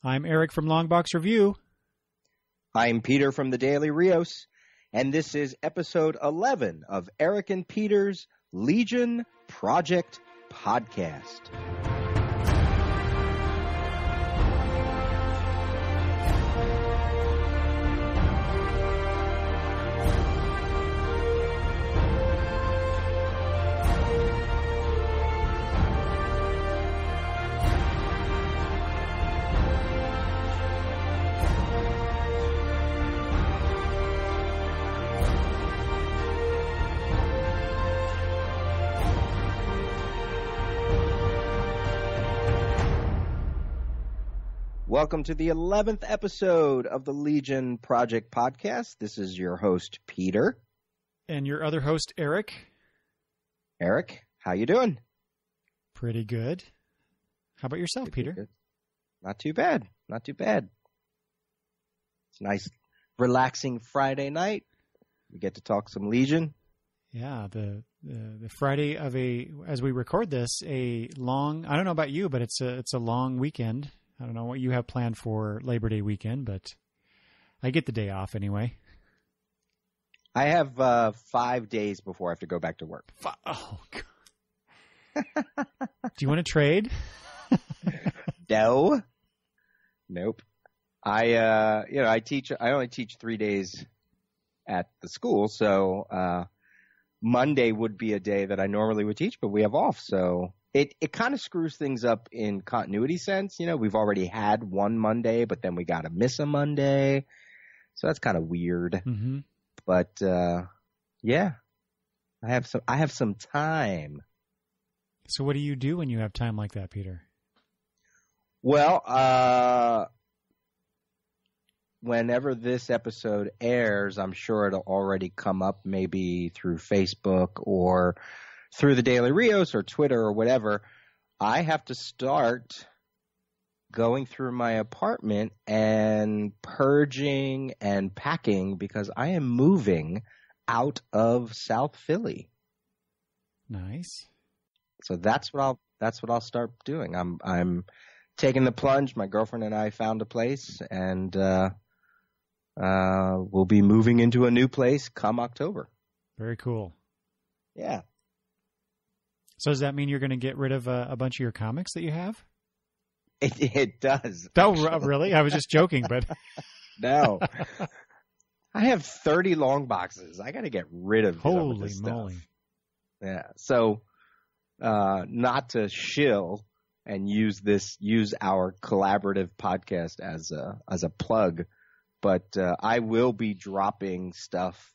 I'm Eric from Longbox Review. I'm Peter from the Daily Rios, and this is episode 11 of Eric and Peter's Legion Project Podcast. Welcome to the 11th episode of the Legion Project Podcast. This is your host, Peter. And your other host, Eric. Eric, how you doing? Pretty good. How about yourself, Peter? Good. Not too bad. Not too bad. It's a nice, relaxing Friday night. We get to talk some Legion. Yeah, the Friday of as we record this, a long, I don't know about you, but it's a long weekend. I don't know what you have planned for Labor Day weekend, but I get the day off anyway. I have 5 days before I have to go back to work. Oh, God. Do you want to trade? No. Nope. I only teach 3 days at the school, so Monday would be a day that I normally would teach, but we have off, so it kind of screws things up in continuity sense. You know, we've already had one Monday, but then we got to miss a Monday. So that's kind of weird. Mm-hmm. But, yeah, I have some time. So what do you do when you have time like that, Peter? Well, whenever this episode airs, I'm sure it'll already come up maybe through Facebook or through the Daily Rios or Twitter or whatever. I have to start going through my apartment and purging and packing because I am moving out of South Philly. Nice. So that's what I'll start doing. I'm taking the plunge. My girlfriend and I found a place, and we'll be moving into a new place come October. Very cool. Yeah. So does that mean you're going to get rid of a bunch of your comics that you have? It does. Oh, really? I was just joking, but no. I have 30 long boxes. I got to get rid of Holy this moly. stuff. Yeah. So, not to shill and use our collaborative podcast as a plug, but I will be dropping stuff.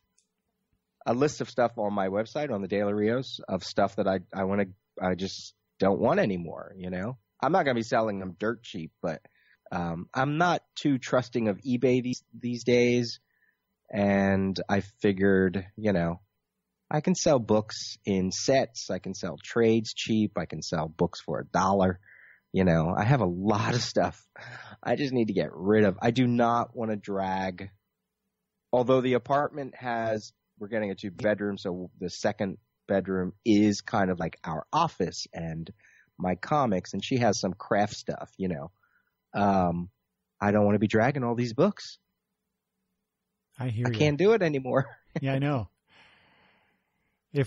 A list of stuff on my website on the Daily Rios of stuff that I just don't want anymore. You know, I'm not going to be selling them dirt cheap, but I'm not too trusting of eBay these days. And I figured, you know, I can sell books in sets. I can sell trades cheap. I can sell books for $1. You know, I have a lot of stuff I just need to get rid of. I do not want to drag, although the apartment we're getting a 2-bedroom, so the second bedroom is kind of like our office and my comics, and she has some craft stuff, you know. I don't want to be dragging all these books. I hear you. I can't do it anymore. Yeah, I know. It'll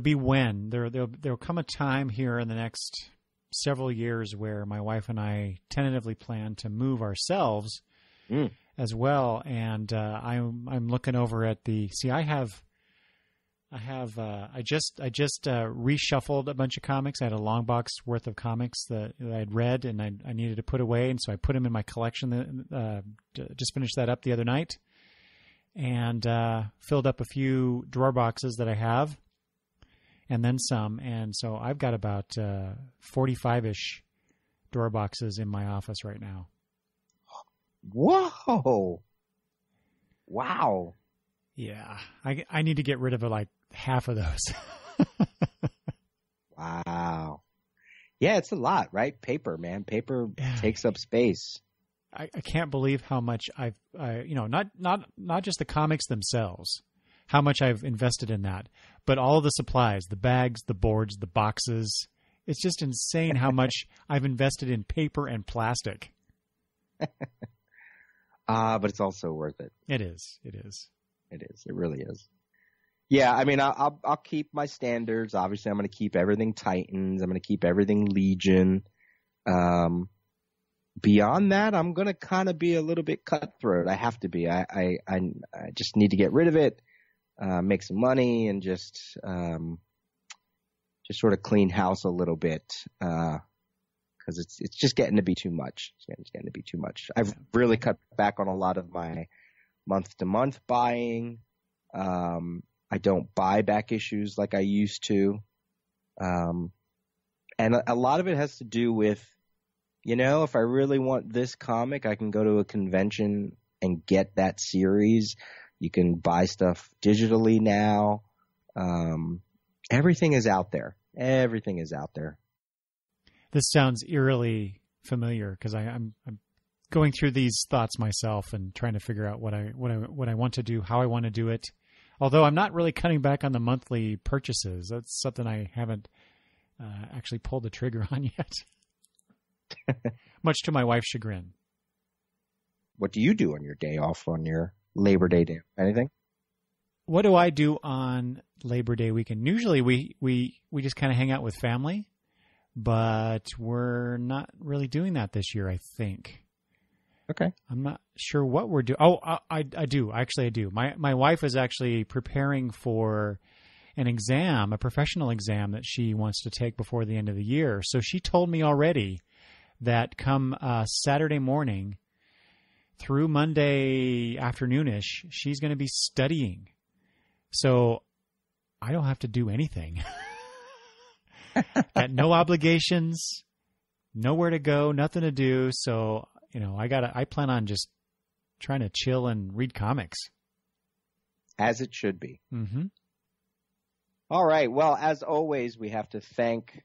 be when. There'll come a time here in the next several years where my wife and I tentatively plan to move ourselves as well, and I'm looking over at I just reshuffled a bunch of comics. I had a long box worth of comics that I'd read and I needed to put away, and so I put them in my collection. Just finished that up the other night, and filled up a few drawer boxes that I have, and then some. And so I've got about 45-ish drawer boxes in my office right now. Whoa. Wow. Yeah. I need to get rid of like half of those. Wow. Yeah, it's a lot, right? Paper, man. Paper takes up space. I can't believe how much not just the comics themselves, how much I've invested in that, but all of the supplies, the bags, the boards, the boxes, It's just insane how much I've invested in paper and plastic. But it's also worth it. It is. It is. It is. It really is. Yeah, I mean, I'll keep my standards. Obviously, I'm going to keep everything Titans. I'm going to keep everything Legion. Beyond that, I'm going to kind of be a little bit cutthroat. I have to be. I just need to get rid of it, make some money, and just sort of clean house a little bit. Because it's just getting to be too much. It's getting to be too much. I've really cut back on a lot of my month-to-month buying. I don't buy back issues like I used to. And a lot of it has to do with, if I really want this comic, I can go to a convention and get that series. You can buy stuff digitally now. Everything is out there. Everything is out there. This sounds eerily familiar because I'm going through these thoughts myself and trying to figure out what I want to do, how I want to do it. Although I'm not really cutting back on the monthly purchases. That's something I haven't actually pulled the trigger on yet, much to my wife's chagrin. What do you do on your day off, on your Labor Day day? Anything? What do I do on Labor Day weekend? Usually we just kind of hang out with family. But we're not really doing that this year, I think. Okay. I'm not sure what we're doing. Oh, I do. Actually, I do. My wife is actually preparing for an exam, a professional exam that she wants to take before the end of the year. So she told me already that come Saturday morning through Monday afternoonish, she's going to be studying. So I don't have to do anything. Got no obligations, nowhere to go, nothing to do. So, I plan on just trying to chill and read comics. As it should be. Mm-hmm. All right. Well, as always, we have to thank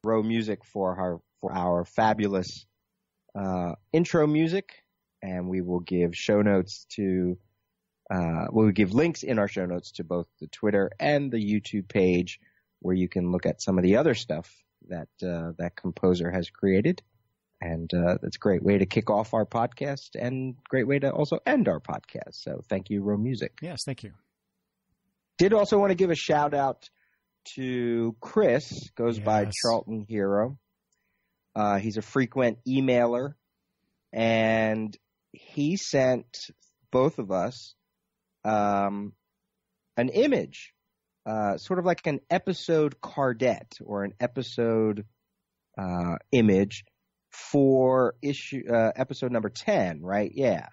RhoMusic for our fabulous intro music. And we will give we'll give links in our show notes to both the Twitter and the YouTube page, where you can look at some of the other stuff that composer has created. And that's a great way to kick off our podcast and great way to also end our podcast. So thank you, RhoMusic. Yes, thank you. Did also want to give a shout out to Chris, goes by Charlton Hero. He's a frequent emailer, and he sent both of us an image. Sort of like an episode cardette or an episode image for episode number 10, right? Yeah.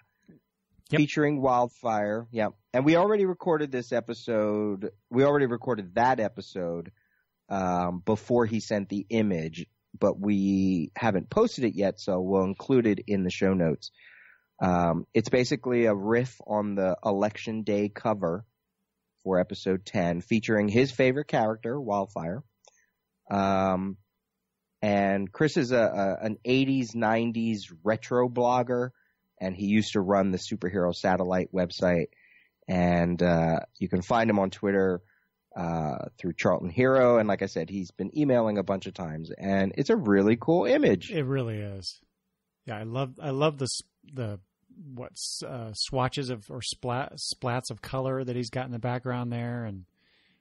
Yep. Featuring Wildfire. Yeah. And we already recorded this episode. We already recorded that episode before he sent the image, but we haven't posted it yet, so we'll include it in the show notes. It's basically a riff on the Election Day cover for episode 10, featuring his favorite character, Wildfire. And Chris is an 80s, 90s retro blogger, and he used to run the Superhero Satellite website. And you can find him on Twitter through Charlton Hero. And like I said, he's been emailing a bunch of times, and it's a really cool image. It really is. Yeah, I love the swatches of or splats of color that he's got in the background there, and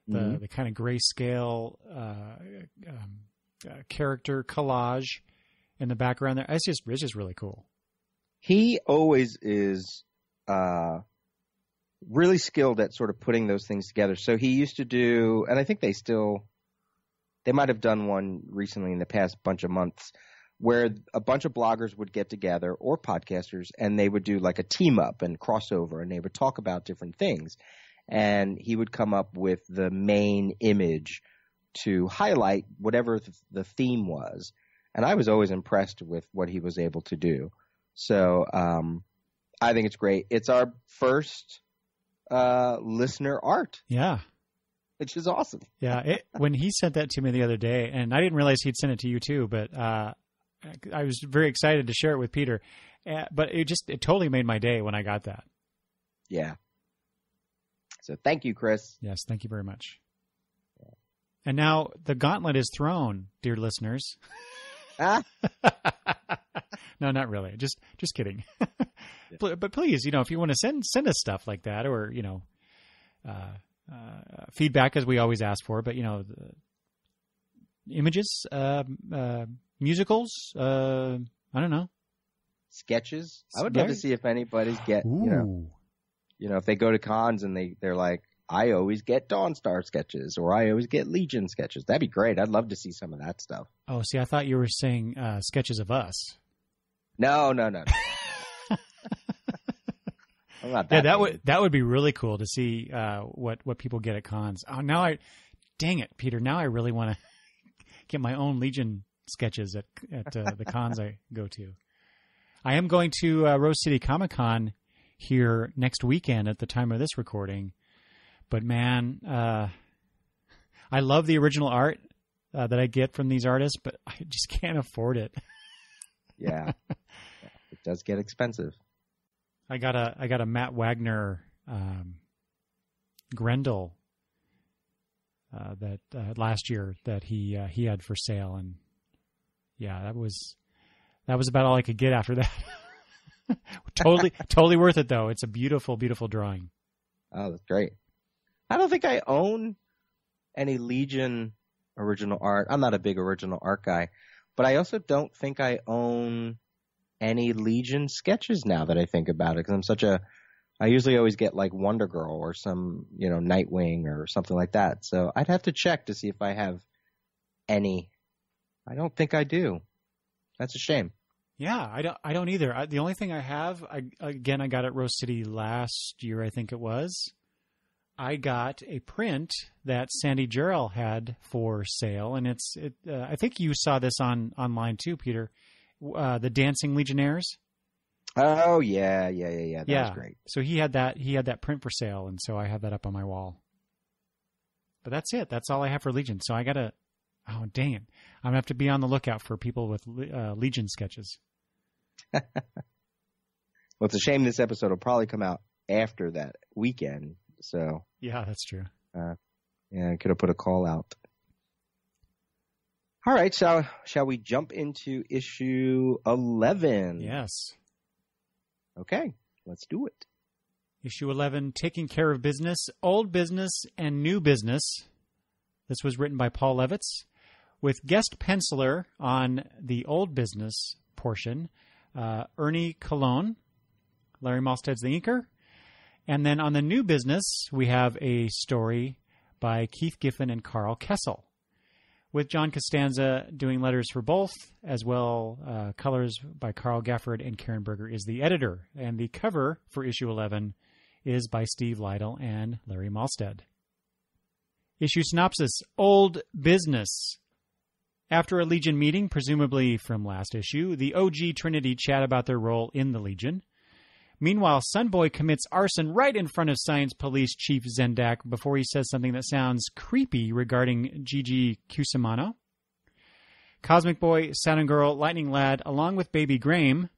the kind of grayscale character collage in the background there. It's just really cool. He always is really skilled at sort of putting those things together. So he used to do, and I think they might have done one recently in the past bunch of months, where a bunch of bloggers would get together, or podcasters, and they would do like a team up and crossover, and they would talk about different things. And he would come up with the main image to highlight whatever the theme was. And I was always impressed with what he was able to do. So I think it's great. It's our first listener art. Yeah. Which is awesome. Yeah. When he sent that to me the other day, and I didn't realize he'd sent it to you too, but I was very excited to share it with Peter. But it totally made my day when I got that. Yeah. So thank you, Chris. Yes, thank you very much. And now the gauntlet is thrown, dear listeners. Ah. No, not really. Just kidding. But please, if you want to send us stuff like that, or feedback, as we always ask for, but images, musicals, I don't know, sketches. I would love to see if anybody's get if they go to cons and they're like, I always get Dawnstar sketches, or I always get Legion sketches. That'd be great. I'd love to see some of that stuff. Oh, see, I thought you were saying sketches of us. No. I'm not that. Yeah, that would be really cool to see what people get at cons. Oh, dang it, Peter! Now I really want to get my own Legion sketches at the cons I go to. I am going to Rose City Comic Con here next weekend at the time of this recording. But man, I love the original art that I get from these artists, but I just can't afford it. Yeah, it does get expensive. I got a Matt Wagner Grendel that last year that he had for sale, and yeah, that was about all I could get after that. Totally worth it though. It's a beautiful, beautiful drawing. Oh, that's great. I don't think I own any Legion original art. I'm not a big original art guy, but I also don't think I own any Legion sketches now that I think about it, because I usually always get like Wonder Girl or some, Nightwing or something like that. So I'd have to check to see if I have any. I don't think I do. That's a shame. Yeah, I don't either. The only thing I have, I got at Rose City last year, I think it was. I got a print that Sandy Jarrell had for sale, and I think you saw this online too, Peter. The Dancing Legionnaires. Oh yeah. That was great. So he had that print for sale, and so I have that up on my wall. But that's it. That's all I have for Legion. So I gotta. Oh dang it! I'm gonna have to be on the lookout for people with Legion sketches. Well, it's a shame this episode will probably come out after that weekend. So yeah, that's true. I could have put a call out. All right, so shall we jump into issue 11? Yes. Okay, let's do it. Issue 11, Taking Care of Business, Old Business, and New Business. This was written by Paul Levitz, with guest penciler on the Old Business portion, Ernie Colon. Larry Malstead's the inker. And then on the New Business, we have a story by Keith Giffen and Carl Kessel, with John Costanza doing letters for both, as well colors by Carl Gafford, and Karen Berger is the editor. And the cover for issue 11 is by Steve Lytle and Larry Malstead. Issue synopsis, Old Business. After a Legion meeting, presumably from last issue, the OG Trinity chat about their role in the Legion. Meanwhile, Sunboy commits arson right in front of Science Police Chief Zendak before he says something that sounds creepy regarding Gigi Cusimano. Cosmic Boy, Saturn Girl, Lightning Lad, along with Baby Graham,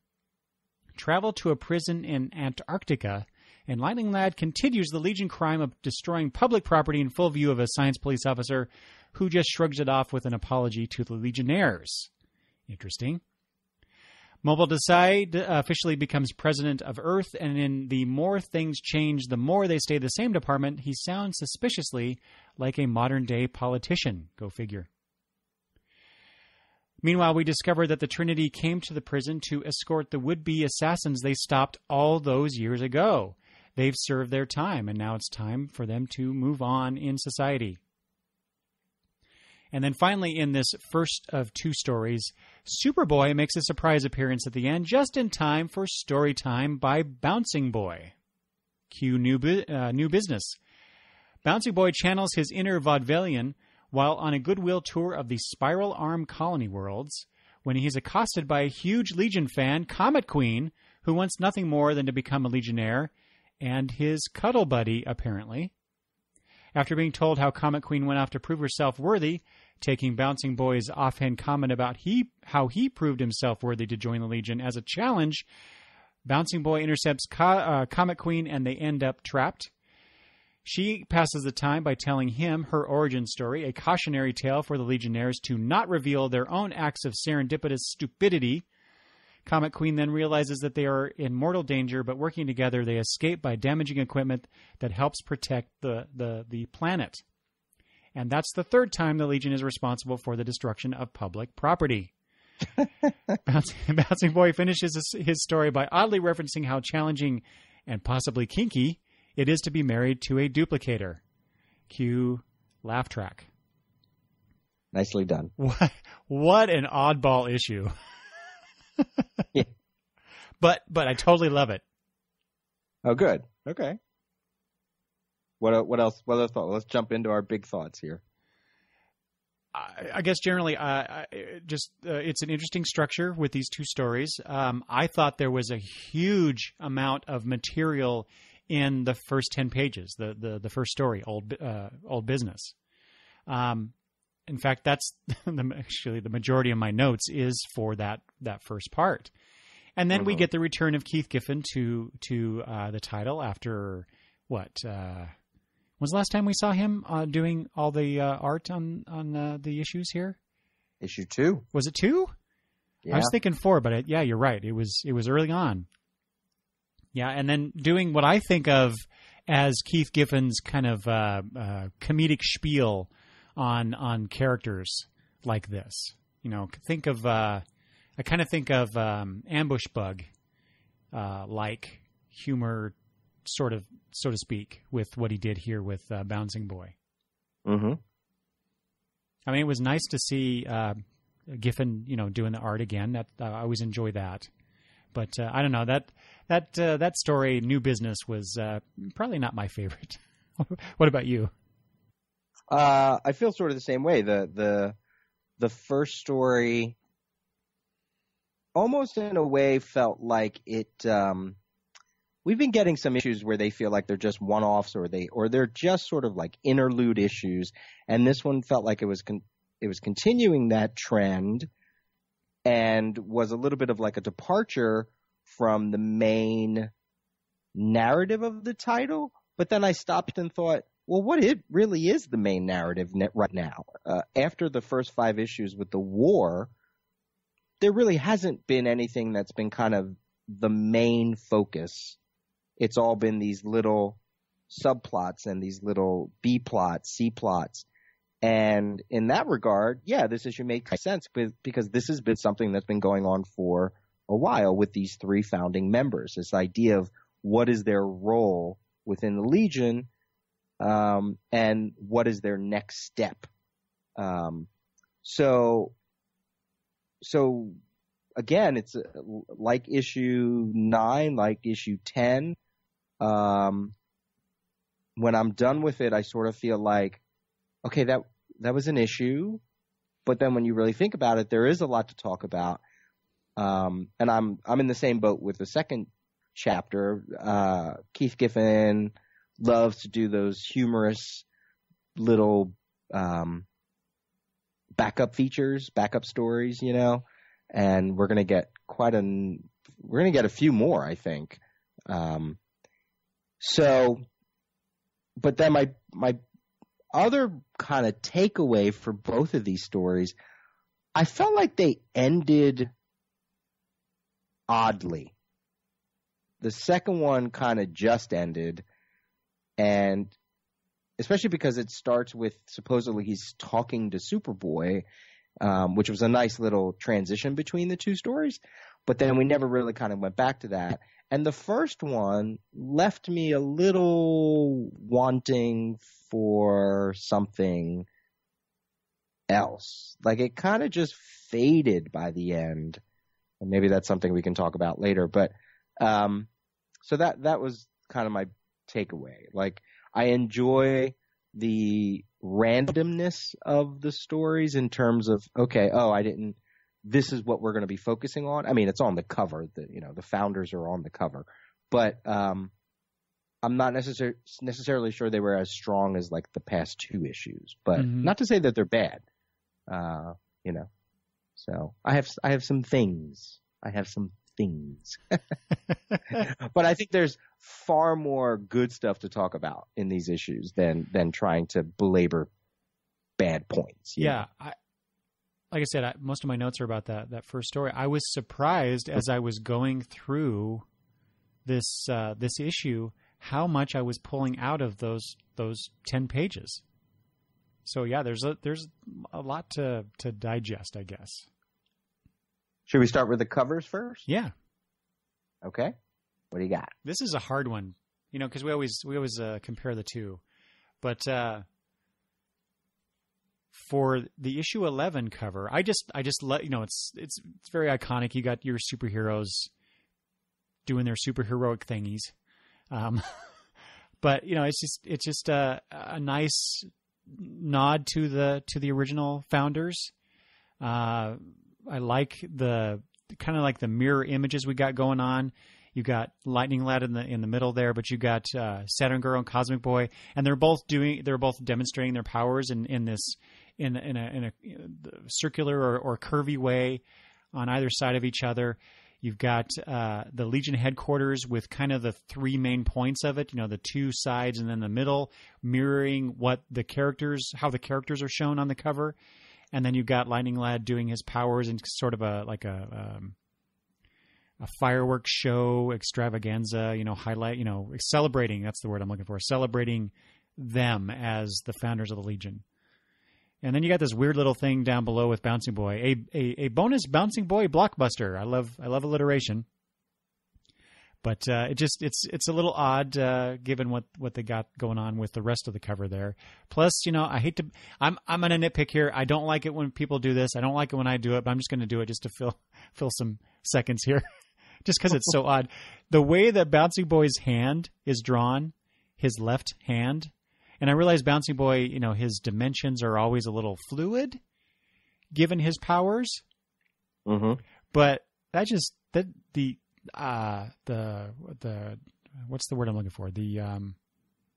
travel to a prison in Antarctica, and Lightning Lad continues the Legion crime of destroying public property in full view of a Science Police officer who just shrugs it off with an apology to the Legionnaires. Interesting. Mobile Decide officially becomes president of Earth, and in the More Things Change, the More They Stay the Same department, he sounds suspiciously like a modern-day politician. Go figure. Meanwhile, we discover that the Trinity came to the prison to escort the would-be assassins they stopped all those years ago. They've served their time, and now it's time for them to move on in society. And then finally, in this first of two stories, Superboy makes a surprise appearance at the end, just in time for story time by Bouncing Boy. Cue new business. Bouncing Boy channels his inner vaudevillian while on a goodwill tour of the Spiral Arm Colony worlds, when he is accosted by a huge Legion fan, Comet Queen, who wants nothing more than to become a Legionnaire, and his cuddle buddy, apparently. After being told how Comet Queen went off to prove herself worthy, taking Bouncing Boy's offhand comment about how he proved himself worthy to join the Legion as a challenge, Bouncing Boy intercepts Comet Queen and they end up trapped. She passes the time by telling him her origin story, a cautionary tale for the Legionnaires to not reveal their own acts of serendipitous stupidity. Comet Queen then realizes that they are in mortal danger, but working together, they escape by damaging equipment that helps protect the planet. And that's the third time the Legion is responsible for the destruction of public property. Bouncing Boy finishes his story by oddly referencing how challenging and possibly kinky it is to be married to a duplicator. Cue laugh track. Nicely done. What an oddball issue. Yeah. But I totally love it. Oh, good. Okay. What else? What other thought? Let's jump into our big thoughts here. I guess generally, it's an interesting structure with these two stories. I thought there was a huge amount of material in the first 10 pages, the first story, Old Business. In fact, that's actually the majority of my notes is for that first part. And then we get the return of Keith Giffen to the title after what? When's the last time we saw him doing all the art on the issues here? Issue 2. Was it 2? Yeah. I was thinking 4, but yeah, you're right. It was early on. Yeah, and then doing what I think of as Keith Giffen's kind of comedic spiel on characters like this. You know, I kind of think of Ambush Bug like humor, sort of, so to speak, with what he did here with Bouncing Boy. Mm-hmm. I mean, it was nice to see Giffen, doing the art again. That I always enjoy that. But I don't know, that story, New Business, was probably not my favorite. What about you? I feel sort of the same way. The first story almost in a way felt like it. We've been getting some issues where they feel like they're just one-offs, or they're just sort of like interlude issues, and this one felt like it was continuing that trend, and was a little bit of like a departure from the main narrative of the title. But then I stopped and thought, well, what it really is the main narrative right now. After the first 5 issues with the war, there really hasn't been anything that's been kind of the main focus. It's all been these little subplots and these little B plots, C plots. And in that regard, yeah, this issue makes sense because this has been something that's been going on for a while with these 3 founding members. This idea of what is their role within the Legion, and what is their next step. So again, it's like issue 9, like issue 10. When I'm done with it, I sort of feel like, okay, that was an issue, but then when you really think about it, there is a lot to talk about. And I'm in the same boat with the second chapter. Keith Giffen loves to do those humorous little backup features, backup stories, and we're gonna get a few more, I think. But then my other kind of takeaway for both of these stories, I felt like they ended oddly. The second one kind of just ended, and especially because it starts with supposedly he's talking to Superboy, which was a nice little transition between the 2 stories, but then we never really kind of went back to that. And the first one left me a little wanting for something else. Like it kind of just faded by the end. And maybe that's something we can talk about later. But so that was kind of my takeaway. Like I enjoy the randomness of the stories in terms of, okay, this is what we're going to be focusing on. I mean, it's on the cover. The founders are on the cover, but I'm not necessarily sure they were as strong as like the past 2 issues. But not to say that they're bad, So I have some things. I have some things. But I think there's far more good stuff to talk about in these issues than trying to belabor bad points. Yeah. Like I said, most of my notes are about that first story. I was surprised as I was going through this issue how much I was pulling out of those 10 pages. So yeah, there's a lot to digest, I guess. Should we start with the covers first? Yeah. Okay. What do you got? This is a hard one, because we always compare the two, but for the issue 11 cover, I just let it's very iconic. You got your superheroes doing their superheroic thingies, but it's just a nice nod to the original founders. I like the kind of like the mirror images we got going on. You got Lightning Lad in the middle there, but you got Saturn Girl and Cosmic Boy, and they're both demonstrating their powers in a circular or curvy way on either side of each other. You've got the Legion headquarters with kind of the three main points of it, the two sides and then the middle, mirroring how the characters are shown on the cover. And then you've got Lightning Lad doing his powers in sort of a fireworks show extravaganza, highlight, celebrating, that's the word I'm looking for, celebrating them as the founders of the Legion. And then you got this weird little thing down below with Bouncing Boy, a bonus Bouncing Boy blockbuster. I love alliteration, but it's a little odd given what they got going on with the rest of the cover there. Plus, I hate to, I'm gonna nitpick here. I don't like it when people do this. I don't like it when I do it, but I'm just gonna do it just to fill some seconds here, just because it's so odd. The way that Bouncing Boy's hand is drawn, his left hand. And I realize Bouncing Boy, his dimensions are always a little fluid, given his powers. Mm-hmm. But the what's the word I'm looking for? The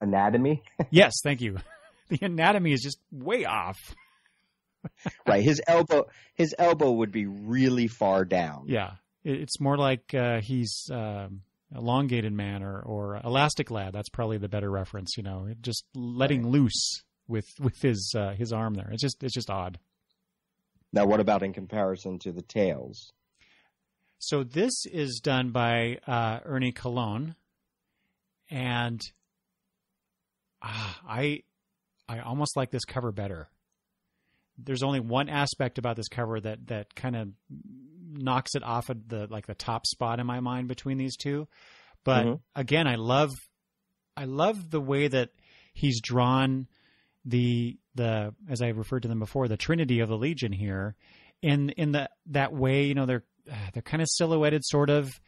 anatomy. Yes, thank you. The anatomy is just way off. Right, his elbow would be really far down. Yeah, it's more like he's. Elongated Man or Elastic Lad. That's probably the better reference. Just letting loose with his arm there. It's just odd. Now, what about in comparison to the tails? So this is done by Ernie Colon, and I almost like this cover better. There's only one aspect about this cover that kind of knocks it off of the top spot in my mind between these two. But again, I love the way that he's drawn the as I referred to them before, the Trinity of the Legion here in that way. They're kind of silhouetted, sort of.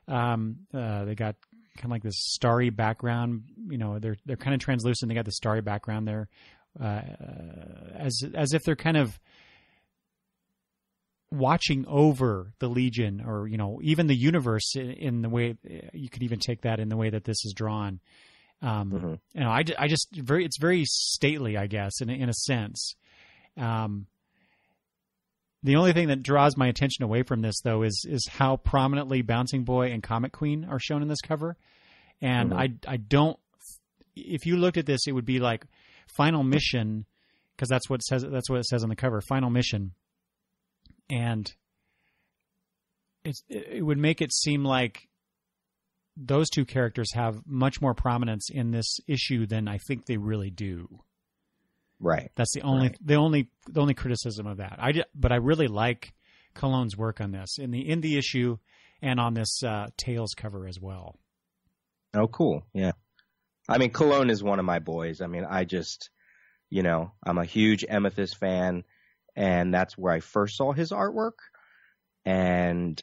They got kind of like this starry background. They're kind of translucent. They got the starry background there. As if they're kind of watching over the Legion, or even the universe in the way you could even take that in the way that this is drawn. It's very stately, I guess, in a sense. The only thing that draws my attention away from this, though, is how prominently Bouncing Boy and Comet Queen are shown in this cover. And I don't. If you looked at this, it would be like Final Mission, because that's what it says on the cover, Final Mission. And it would make it seem like those two characters have much more prominence in this issue than I think they really do. Right. That's the only criticism of that. But I really like Colon's work on this in the issue and on this Tales cover as well. Oh, cool. Yeah. I mean, Colon is one of my boys. I mean, I'm a huge Amethyst fan, and that's where I first saw his artwork. And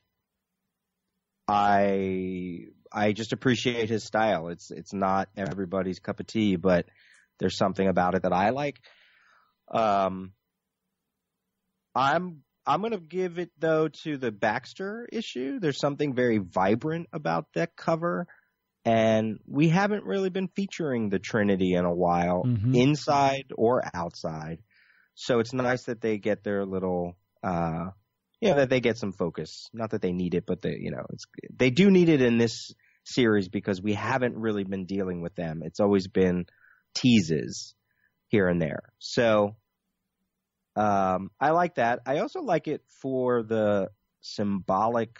I just appreciate his style. It's not everybody's cup of tea, but there's something about it that I like. I'm going to give it, though, to the Baxter issue. There's something very vibrant about that cover. And we haven't really been featuring the Trinity in a while, inside or outside. So it's nice that they get their little that they get some focus. Not that they need it, but they do need it in this series because we haven't really been dealing with them. It's always been teases here and there. So I like that. I also like it for the symbolic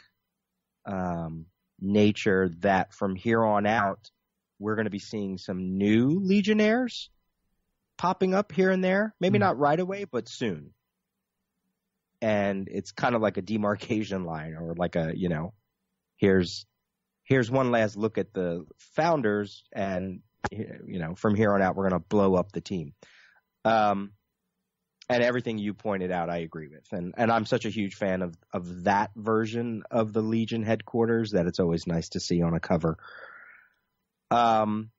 nature that from here on out, we're going to be seeing some new Legionnaires popping up here and there. Maybe not right away, but soon. And it's kind of like a demarcation line, or like here's one last look at the founders, and from here on out, we're going to blow up the team. And everything you pointed out, I agree with. And I'm such a huge fan of that version of the Legion headquarters that it's always nice to see on a cover. And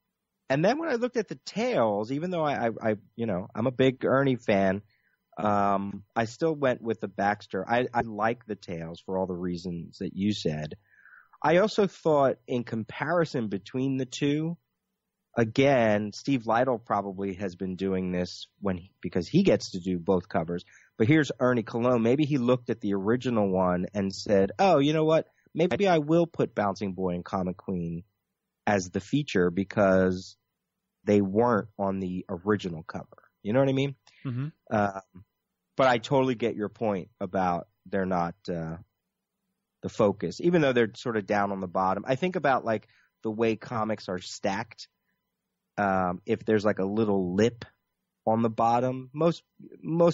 then when I looked at the tails, even though I'm a big Ernie fan, I still went with the Baxter. I like the tails for all the reasons that you said. I also thought in comparison between the two, again, Steve Lytle probably has been doing this because he gets to do both covers. But here's Ernie Colon. Maybe he looked at the original one and said, oh, you know what? Maybe I will put Bouncing Boy and Comet Queen as the feature because they weren't on the original cover. You know what I mean? Mm-hmm. But I totally get your point about they're not the focus, even though they're sort of down on the bottom. I think about like the way comics are stacked. If there's like a little lip on the bottom, most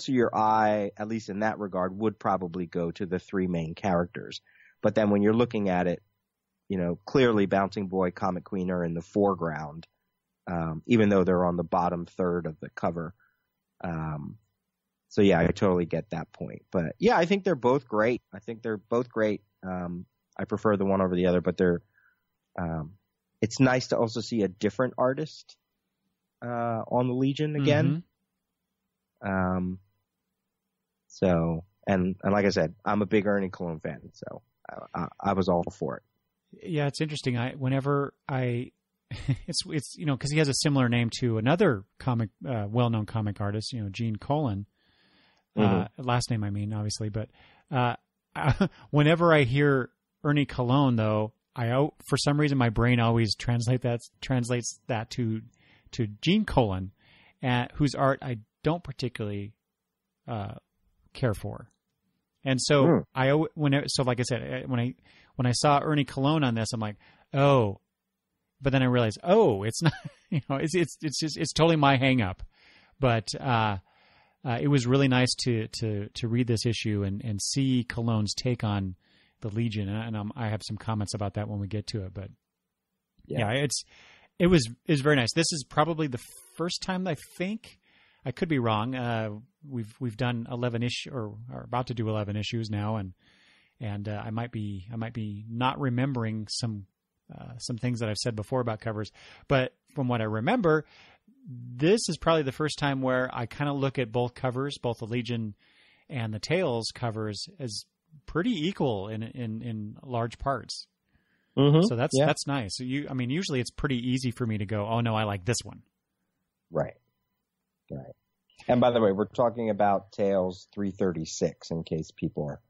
of your eye, at least in that regard, would probably go to the three main characters. But then when you're looking at it, clearly Bouncing Boy, Comet Queen are in the foreground, even though they're on the bottom third of the cover. So yeah, I totally get that point. But yeah, I think they're both great. I prefer the one over the other, but it's nice to also see a different artist on the Legion again. Mm-hmm. So and like I said, I'm a big Ernie Colon fan, so I was all for it. Yeah, it's interesting. It's because he has a similar name to another well-known comic artist, Gene Colan. Mm-hmm. Last name, I mean, obviously, but whenever I hear Ernie Colon, though, for some reason my brain always translates that to Gene Colan, whose art I don't particularly care for, and so like I said, when I saw Ernie Colon on this, I'm like, oh, but then I realized, oh, it's not, it's totally my hang up, but it was really nice to read this issue and see Colon's take on the Legion, and I have some comments about that when we get to it. But yeah, it was very nice. This is probably the first time, I think, I could be wrong. We've done 11 issues, or are about to do 11 issues now, and I might be not remembering some things that I've said before about covers, but from what I remember, this is probably the first time where I kind of look at both covers, both the Legion and the Tales covers, as pretty equal in large parts. Mm-hmm. So that's nice. So usually it's pretty easy for me to go, oh no, I like this one. Right. And by the way, we're talking about Tales 336 in case people are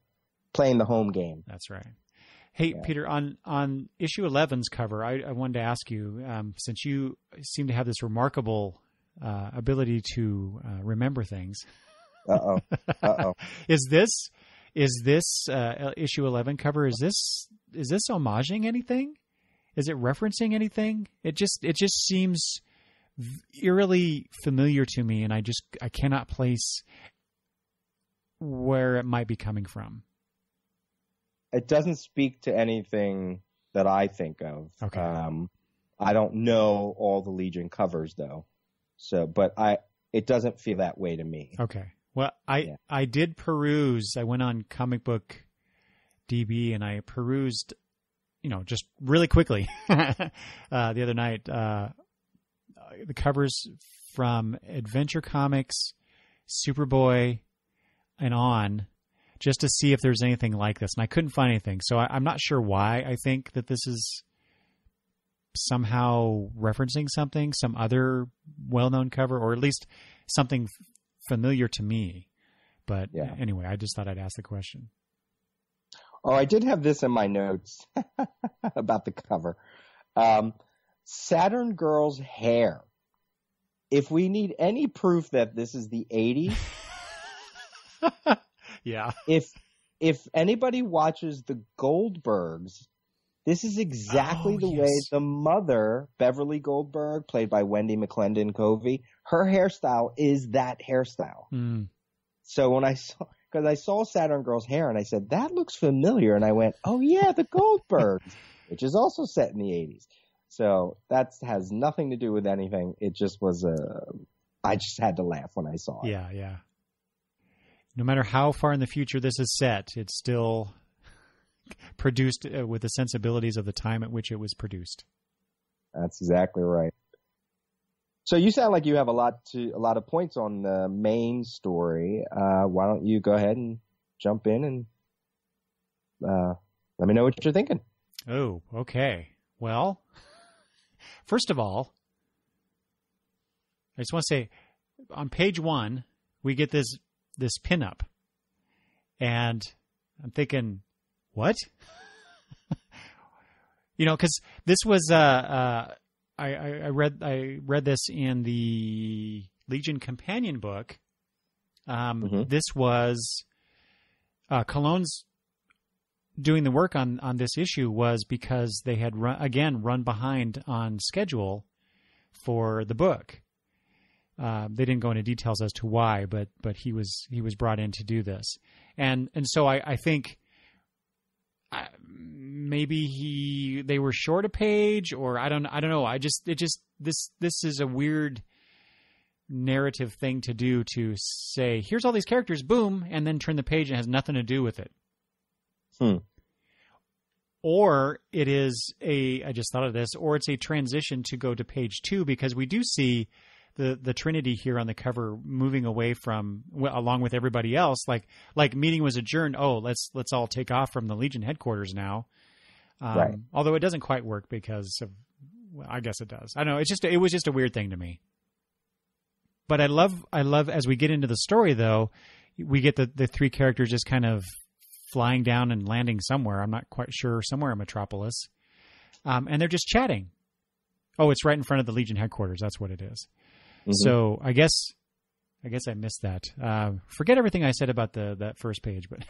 playing the home game. That's right. Hey, yeah. Peter, on issue 11's cover, I wanted to ask you, since you seem to have this remarkable ability to remember things. Uh-oh. Is this issue 11 cover? Is this homaging anything? Is it referencing anything? It just seems eerily familiar to me, and I cannot place where it might be coming from. It doesn't speak to anything that I think of. Okay. I don't know all the Legion covers though, but it doesn't feel that way to me. Okay. Well, I did peruse. I went on Comic Book DB and I perused, just really quickly the other night the covers from Adventure Comics, Superboy, and on, just to see if there's anything like this. And I couldn't find anything. So I'm not sure why I think that this is somehow referencing some other well-known cover, or at least something familiar to me. But anyway, I just thought I'd ask the question. Oh, I did have this in my notes about the cover. Saturn Girl's hair. If we need any proof that this is the 80s, yeah. If anybody watches the Goldbergs, this is exactly the way the mother, Beverly Goldberg, played by Wendy McClendon Covey, her hairstyle is that hairstyle. Mm. So when I saw Saturn Girl's hair and I said, that looks familiar. And I went, oh yeah, the Goldbergs, which is also set in the 80s. So that has nothing to do with anything. It just was I just had to laugh when I saw it. Yeah, yeah. No matter how far in the future this is set, it's still produced with the sensibilities of the time at which it was produced. That's exactly right. So you sound like you have a lot of points on the main story. Why don't you go ahead and jump in and let me know what you're thinking. Oh, okay. Well, first of all, I just want to say on page 1, we get this pinup. And I'm thinking, what? Because this was I read this in the Legion companion book. This was Cologne's doing the work on this issue was because they had run behind on schedule for the book. They didn't go into details as to why, but he was brought in to do this, and so I think maybe they were short a page, or I don't know. This is a weird narrative thing to do, to say here's all these characters, boom, and then turn the page and it has nothing to do with it. Or it is I just thought of this, or it's a transition to go to page 2, because we do see the Trinity here on the cover moving away from, along with everybody else, like meeting was adjourned. Oh, let's all take off from the Legion headquarters now. Right. Although it doesn't quite work because of, well, I guess it does. I don't know. It was just a weird thing to me. But I love as we get into the story, though, we get the 3 characters just kind of flying down and landing somewhere. I'm not quite sure, somewhere in Metropolis. And they're just chatting. Oh, it's right in front of the Legion headquarters. That's what it is. Mm-hmm. So I guess I missed that. Forget everything I said about that first page, but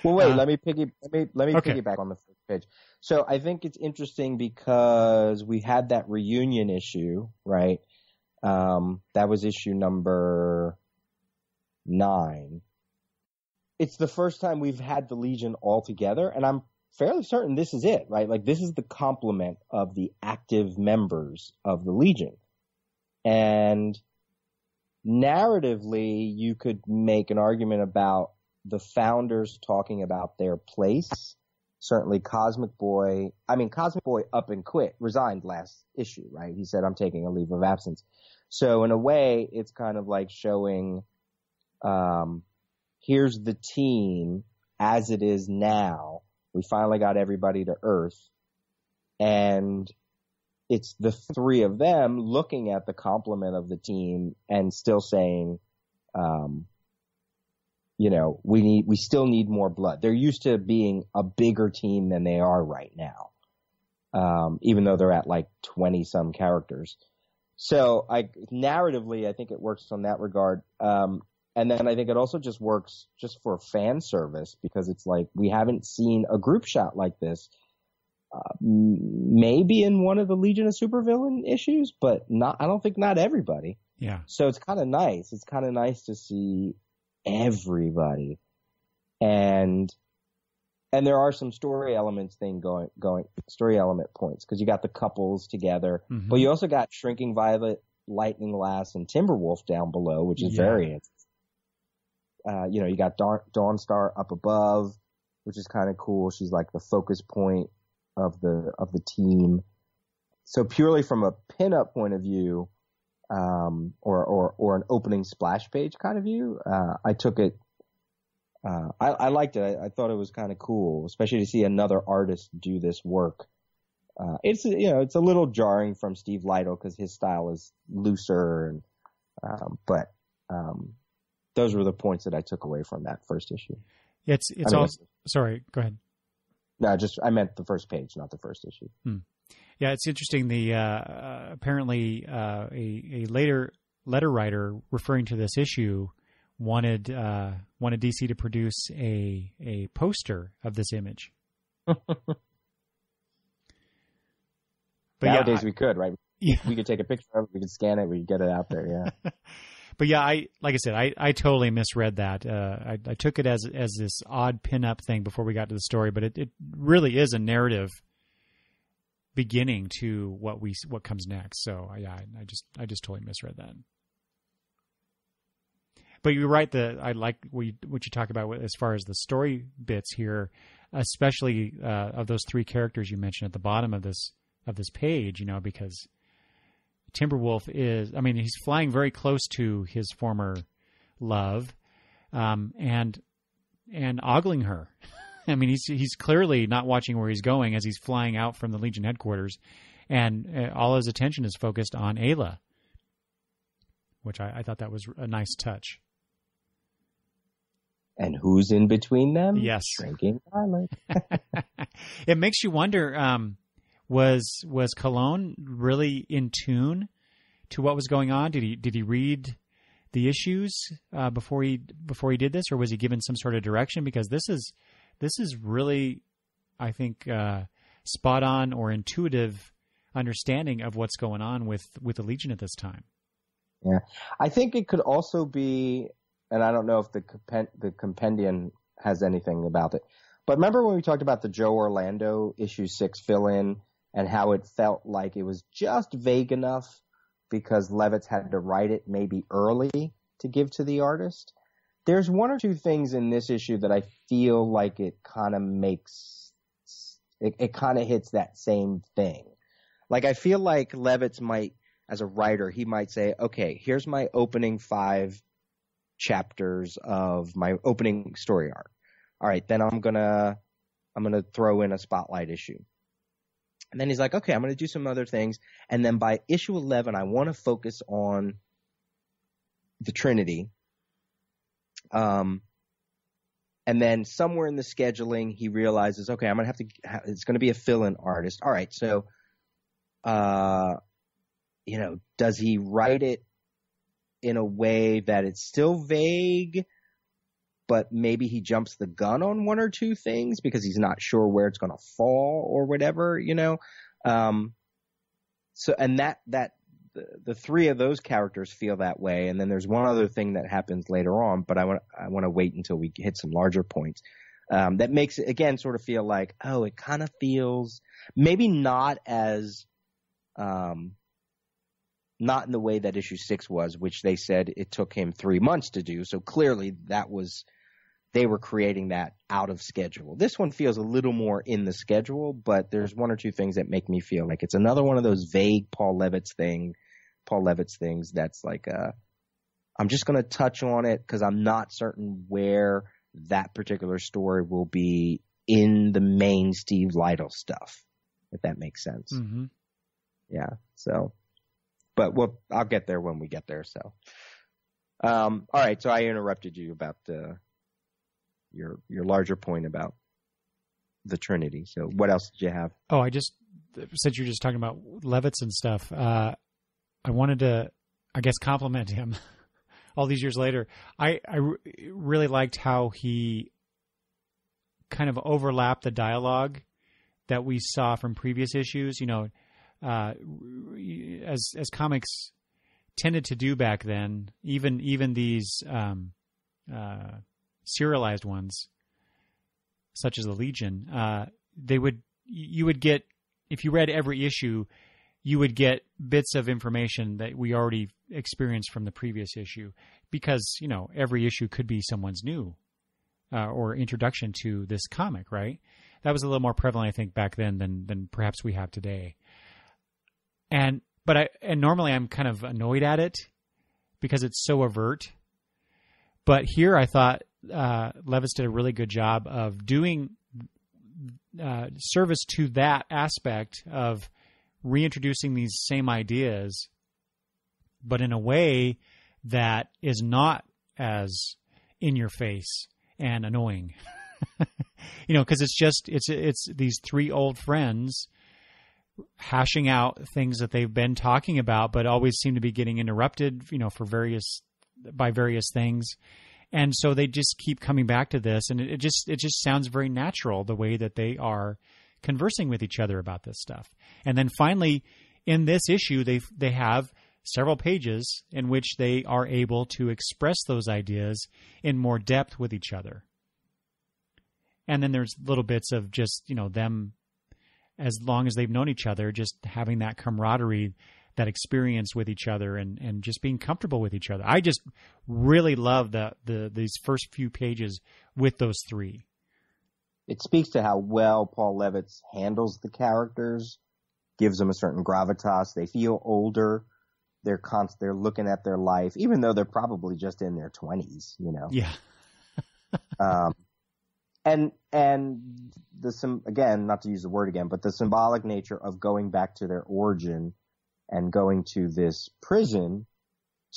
well, wait. Let me piggyback on the first page. So I think it's interesting because we had that reunion issue, right? That was issue number 9. It's the first time we've had the Legion all together, and I'm fairly certain this is it, right? Like, this is the complement of the active members of the Legion. And narratively, you could make an argument about the founders talking about their place. Certainly Cosmic Boy up and quit, resigned last issue, right? He said, I'm taking a leave of absence. So in a way, it's kind of like showing, here's the team as it is now. We finally got everybody to Earth, and it's the 3 of them looking at the complement of the team and still saying, we still need more blood. They're used to being a bigger team than they are right now, even though they're at like 20 some characters. So narratively, I think it works on that regard. And then I think it also just works just for fan service, because it's like we haven't seen a group shot like this. Maybe in one of the Legion of Supervillain issues, but I don't think not everybody. Yeah. So it's kind of nice. It's kind of nice to see everybody. And there are some story elements story element points, because you got the couples together, but you also got Shrinking Violet, Lightning Lass, and Timberwolf down below, which is very interesting. You got Dawnstar up above, which is kind of cool. She's like the focus point of the team. So purely from a pinup point of view, or an opening splash page kind of view, I took it. I liked it. I thought it was kind of cool, especially to see another artist do this work. It's a little jarring from Steve Lytle because his style is looser, but those were the points that I took away from that first issue. It's also sorry. Go ahead. No, I meant the first page, not the first issue. Yeah, it's interesting. The apparently a later letter writer referring to this issue wanted DC to produce a poster of this image. But nowadays we could, right? Yeah. We could take a picture of it, we could scan it, we could get it out there. Yeah. But yeah, like I said, I totally misread that. I took it as this odd pin-up thing before we got to the story, but it really is a narrative beginning to what comes next. So yeah, I just totally misread that. But you're right. I like what you talk about as far as the story bits here, especially of those three characters you mentioned at the bottom of this page. Because Timberwolf he's flying very close to his former love, and ogling her. I mean, he's clearly not watching where he's going as he's flying out from the Legion headquarters, and all his attention is focused on Ayla, which I thought that was a nice touch. And who's in between them? Yes, Shrinking Violet. It makes you wonder. Was Cologne really in tune to what was going on? Did he read the issues before he did this, or was he given some sort of direction? Because this is really, I think, spot on or intuitive understanding of what's going on with the Legion at this time. Yeah, I think it could also be, and I don't know if the compendium has anything about it, but remember when we talked about the Joe Orlando issue 6 fill-in? And how it felt like it was just vague enough because Levitz had to write it maybe early to give to the artist. There's one or two things in this issue that I feel like it kind of hits that same thing. Like I feel like Levitz might, as a writer, he might say, okay, here's my opening 5 chapters of my opening story arc. All right, then I'm gonna throw in a spotlight issue. And then he's like, okay, I'm going to do some other things. And then by issue 11, I want to focus on the Trinity. And then somewhere in the scheduling, he realizes, okay, I'm going to it's going to be a fill-in artist. All right. So, does he write it in a way that it's still vague, but maybe he jumps the gun on one or two things because he's not sure where it's going to fall or whatever, So, and the three of those characters feel that way. And then there's one other thing that happens later on, but I want to wait until we hit some larger points. That makes it again sort of feel like, oh, it kind of feels maybe not as, not in the way that issue 6 was, which they said it took him 3 months to do. So clearly they were creating that out of schedule. This one feels a little more in the schedule, but there's one or two things that make me feel like it's another one of those vague Paul Levitz things that's like, I'm just going to touch on it because I'm not certain where that particular story will be in the main Steve Lytle stuff, if that makes sense. Mm-hmm. Yeah. So, but I'll get there when we get there. So, all right. So I interrupted you about your larger point about the Trinity. So what else did you have? Oh, since you're just talking about Levitz and stuff, I wanted to, I guess, compliment him all these years later. I really liked how he kind of overlapped the dialogue that we saw from previous issues. As comics tended to do back then, even these serialized ones, such as the Legion, you would get, if you read every issue, you would get bits of information that we already experienced from the previous issue, because every issue could be someone's new or introduction to this comic, right? That was a little more prevalent, I think, back then than perhaps we have today. And normally I'm kind of annoyed at it because it's so overt. But here I thought Levitz did a really good job of doing service to that aspect of reintroducing these same ideas, but in a way that is not as in your face and annoying. Because it's these three old friends hashing out things that they've been talking about, but always seem to be getting interrupted, by various things. And so they just keep coming back to this, and it just sounds very natural the way that they are conversing with each other about this stuff. And then finally, in this issue, they have several pages in which they are able to express those ideas in more depth with each other. And then there's little bits of just, them, as long as they've known each other, just having that camaraderie, that experience with each other, and just being comfortable with each other. I just really love these first few pages with those three. It speaks to how well Paul Levitz handles the characters, gives them a certain gravitas. They feel older. They're looking at their life, even though they're probably just in their 20s, Yeah. And again, not to use the word again, but the symbolic nature of going back to their origin and going to this prison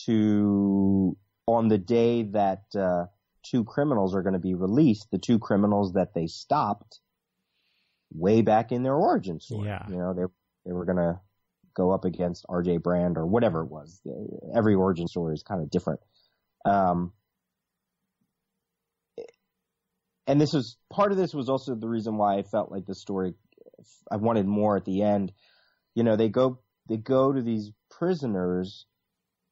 on the day that two criminals are going to be released, the two criminals that they stopped way back in their origin story. Yeah. They were going to go up against R.J. Brand or whatever it was. Every origin story is kind of different. And part of this was also the reason why I felt like the story, I wanted more at the end. They go to these prisoners.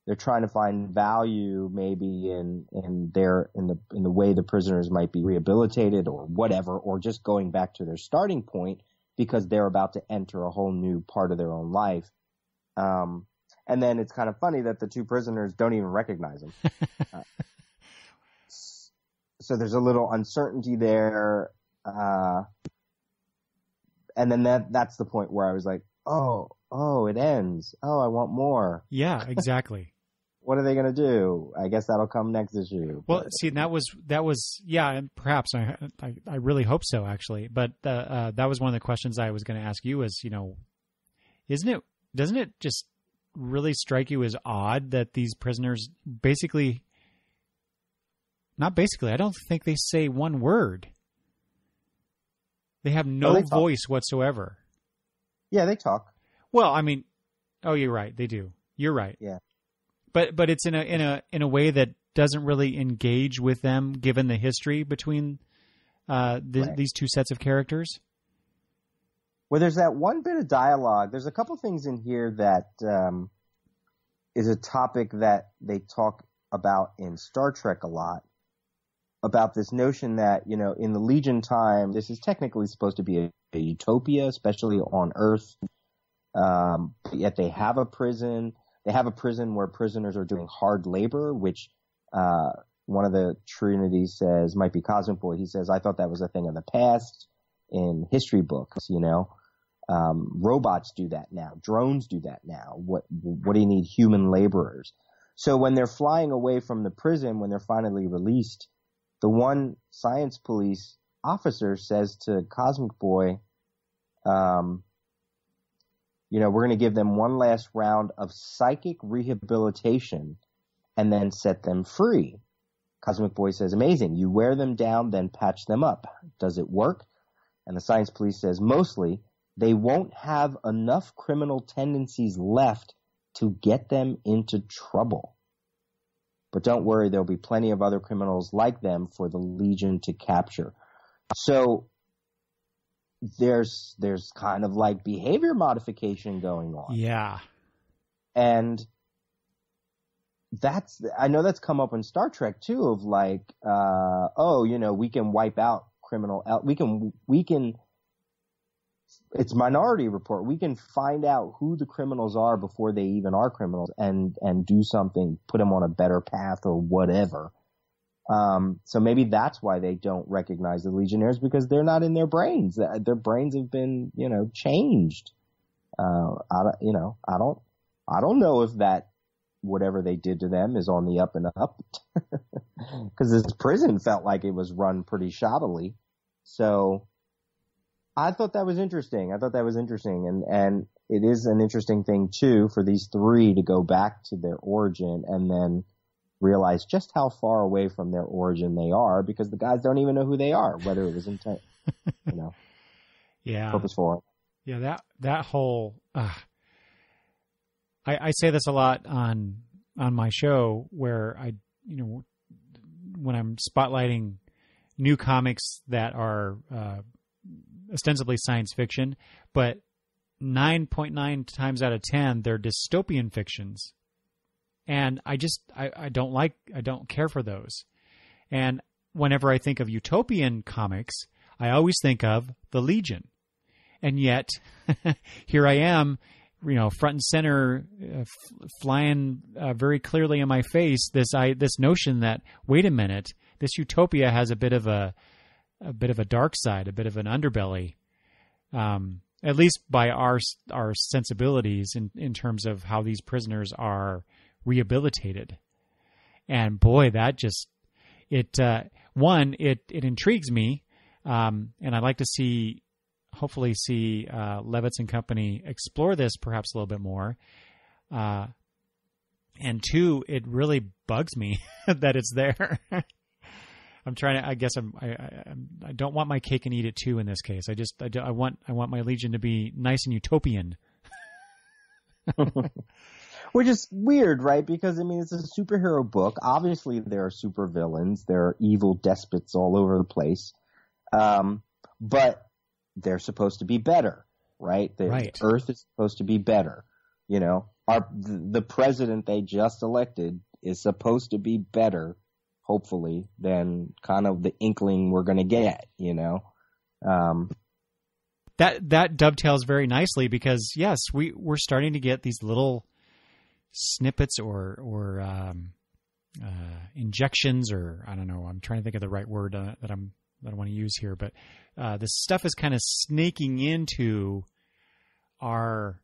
They're trying to find value maybe in the way the prisoners might be rehabilitated or whatever, or just going back to their starting point because they're about to enter a whole new part of their own life. And then it's kind of funny that the two prisoners don't even recognize them. So there's a little uncertainty there. And then that's the point where I was like, oh, it ends. Oh, I want more. Yeah, exactly. What are they going to do? I guess that'll come next issue. Well, see, that was, yeah, and perhaps I really hope so, actually. But that was one of the questions I was going to ask you is, doesn't it just really strike you as odd that these prisoners I don't think they say one word. They have no voice whatsoever. Yeah, they talk. Well, I mean, you're right. They do. You're right. Yeah. But it's in a way that doesn't really engage with them, given the history between these two sets of characters. Well, there's that one bit of dialogue. There's a couple things in here that is a topic that they talk about in Star Trek a lot, about this notion that, in the Legion time, this is technically supposed to be a utopia, especially on Earth. Yet they have a prison. They have a prison where prisoners are doing hard labor, which one of the Trinity says might be Cosmic Boy. He says, I thought that was a thing of the past in history books, Robots do that now. Drones do that now. What do you need? Human laborers. So when they're flying away from the prison, when they're finally released, the one science police officer says to Cosmic Boy, we're going to give them one last round of psychic rehabilitation and then set them free. Cosmic Boy says, amazing. You wear them down, then patch them up. Does it work? And the science police says, mostly. They won't have enough criminal tendencies left to get them into trouble. But don't worry, there'll be plenty of other criminals like them for the Legion to capture. So there's kind of like behavior modification going on. Yeah. And I know that's come up in Star Trek too, of like, we can wipe out we can it's Minority Report. We can find out who the criminals are before they even are criminals and do something, put them on a better path or whatever. So maybe that's why they don't recognize the Legionnaires, because they're not in their brains. Their brains have been, changed. I don't know if that, whatever they did to them is on the up and up, because this prison felt like it was run pretty shoddily. So I thought that was interesting. And it is an interesting thing too for these three to go back to their origin and then realize just how far away from their origin they are, because the guys don't even know who they are, whether it was intent, purposeful. Yeah, that whole I say this a lot on my show, where when I'm spotlighting new comics that are ostensibly science fiction, but 9.9 times out of 10 they're dystopian fictions, and I don't care for those. And whenever I think of utopian comics, I always think of the Legion, and yet here I am, front and center, flying very clearly in my face this notion that, wait a minute, this utopia has a bit of a dark side, a bit of an underbelly, at least by our sensibilities in terms of how these prisoners are rehabilitated. And boy, that just it intrigues me, and I'd like to hopefully see Levitz and company explore this perhaps a little bit more. And two, it really bugs me that it's there. I'm trying to. I guess I don't want my cake and eat it too in this case. I want my Legion to be nice and utopian. Which is weird, right? Because it's a superhero book. Obviously, there are supervillains. There are evil despots all over the place. But they're supposed to be better, right? Right. Earth is supposed to be better. The president they just elected is supposed to be better, hopefully, than kind of the inkling we're going to get, That dovetails very nicely, because yes, we're starting to get these little snippets or injections, or I don't know. I'm trying to think of the right word that I want to use here, but this stuff is kind of snaking into our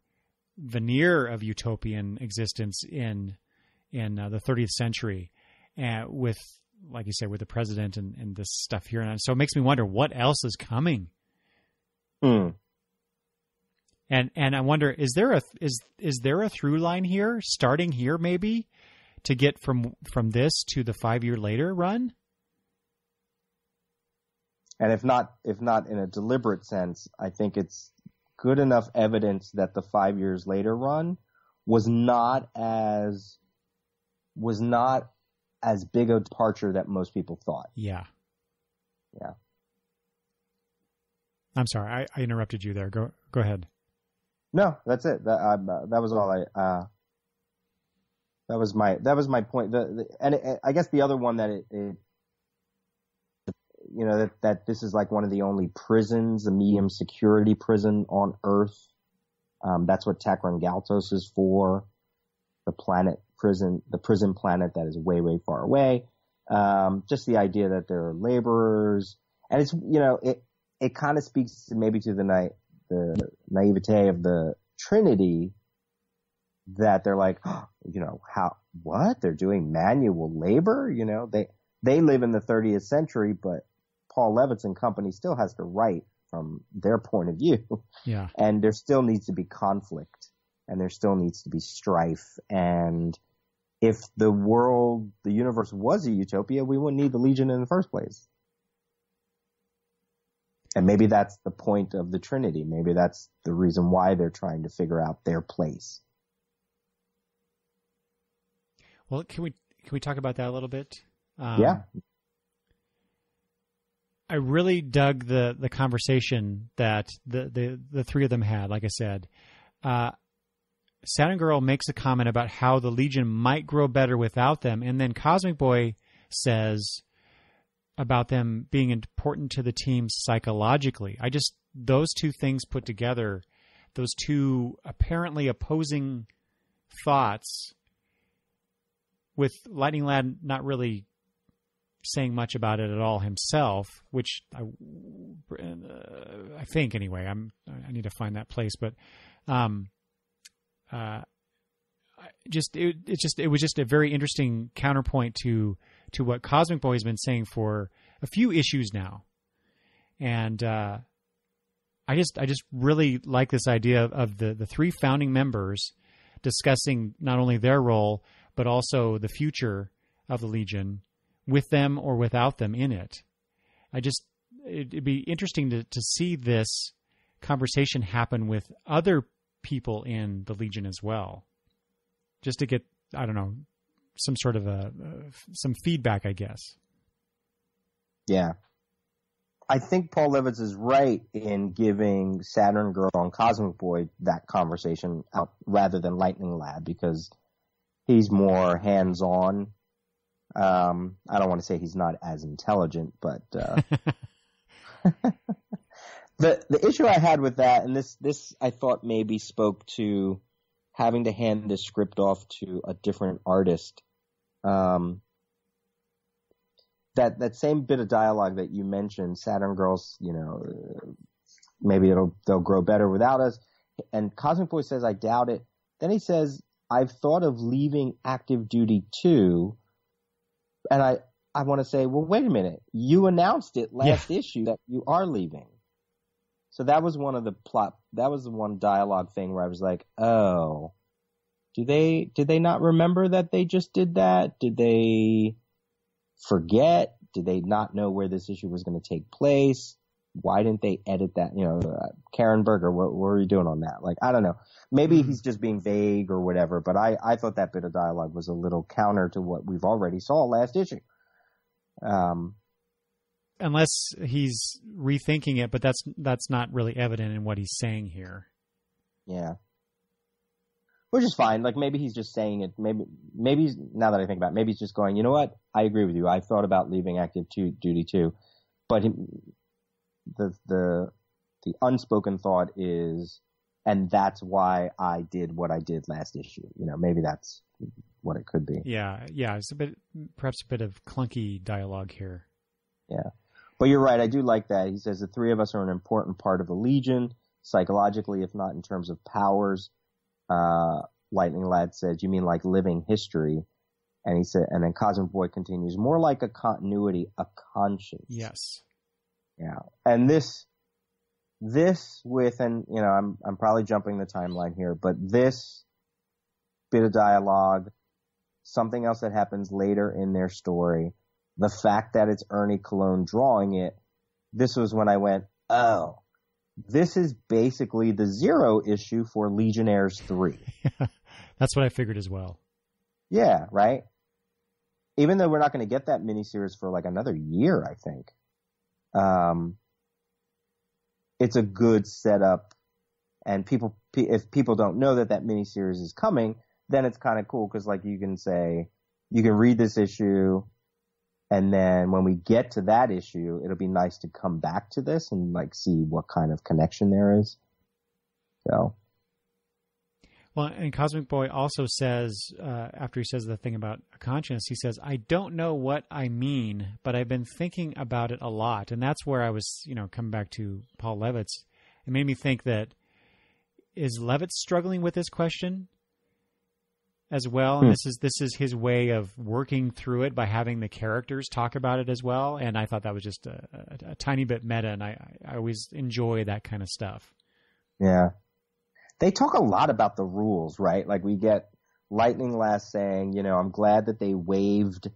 veneer of utopian existence in the 30th century, with, like you said, with the president and this stuff here. And so it makes me wonder what else is coming. And I wonder, is there a through line here, starting here maybe, to get from this to the 5 year later run? And if not in a deliberate sense, I think it's good enough evidence that the 5 years later run was not as big a departure that most people thought. Yeah. Yeah. I'm sorry, I interrupted you there. Go ahead. No, that's it. That was all that was my point. I guess the other one that that this is like one of the only prisons, a medium security prison on Earth. That's what Takran Galtos is for. The prison planet that is way, way far away. Just the idea that there are laborers, and it's, it kind of speaks maybe to the naivete of the Trinity, that they're like, what? They're doing manual labor? They live in the 30th century, but Paul Levitz and company still has to write from their point of view. Yeah. And there still needs to be conflict, and there still needs to be strife. And if the universe was a utopia, we wouldn't need the Legion in the first place. And maybe that's the point of the Trinity. Maybe that's the reason why they're trying to figure out their place. Well, can we talk about that a little bit? Yeah. I really dug the conversation that the three of them had. Like I said, Saturn Girl makes a comment about how the Legion might grow better without them, and then Cosmic Boy says about them being important to the team psychologically. Those two things put together, those two apparently opposing thoughts, with Lightning Lad not really saying much about it at all himself, which I think anyway. I need to find that place, but it was just a very interesting counterpoint to what Cosmic Boy has been saying for a few issues now, and I just really like this idea of the three founding members discussing not only their role but also the future of the Legion, with them or without them in it. It'd be interesting to see this conversation happen with other people in the Legion as well, just to get, I don't know, some sort of some feedback, I guess. Yeah. I think Paul Levitz is right in giving Saturn Girl and Cosmic Boy that conversation out rather than Lightning Lad, because he's more hands-on. I don't want to say he's not as intelligent, but the issue I had with that, and this I thought maybe spoke to having to hand this script off to a different artist. That same bit of dialogue that you mentioned, Saturn Girls, maybe they'll grow better without us. And Cosmic Boy says, I doubt it. Then he says, I've thought of leaving active duty too. And I want to say, well, wait a minute. You announced it last issue that you are leaving. So that was that was the one dialogue thing where I was like, oh, did they not remember that they just did that? Did they forget? Did they not know where this issue was going to take place? Why didn't they edit that? Karen Berger, what were you doing on that? Like, I don't know. Maybe he's just being vague or whatever, but I thought that bit of dialogue was a little counter to what we've already saw last issue. Unless he's rethinking it, but that's not really evident in what he's saying here. Yeah. Which is fine. Like, maybe he's just saying it. Maybe now that I think about it, maybe he's just going, you know what? I agree with you. I've thought about leaving active duty too. But the unspoken thought is, and that's why I did what I did last issue. Maybe that's what it could be. Yeah. It's perhaps a bit of clunky dialogue here. Yeah. But you're right. I do like that. He says the three of us are an important part of the Legion, psychologically, if not in terms of powers. Lightning Lad says, you mean like living history? And he said, and then Cosmic Boy continues, more like a continuity, a conscience. Yes. Yeah. And this with, and I'm probably jumping the timeline here, but this bit of dialogue, something else that happens later in their story, the fact that it's Ernie Colon drawing it, this was when I went, oh, this is basically the Zero issue for Legionnaires 3. That's what I figured as well. Yeah, right? Even though we're not going to get that miniseries for like another year, I think. It's a good setup. And if people don't know that miniseries is coming, then it's kind of cool because like you can read this issue, and then when we get to that issue, it'll be nice to come back to this and like see what kind of connection there is. So. Well, and Cosmic Boy also says, after he says the thing about a conscience, he says, I don't know what I mean, but I've been thinking about it a lot. And that's where I was, coming back to Paul Levitz. It made me think that, is Levitz struggling with this question as well? And this is his way of working through it by having the characters talk about it as well. And I thought that was just a tiny bit meta, and I always enjoy that kind of stuff. Yeah. They talk a lot about the rules, right? Like we get Lightning Lass saying, I'm glad that they waived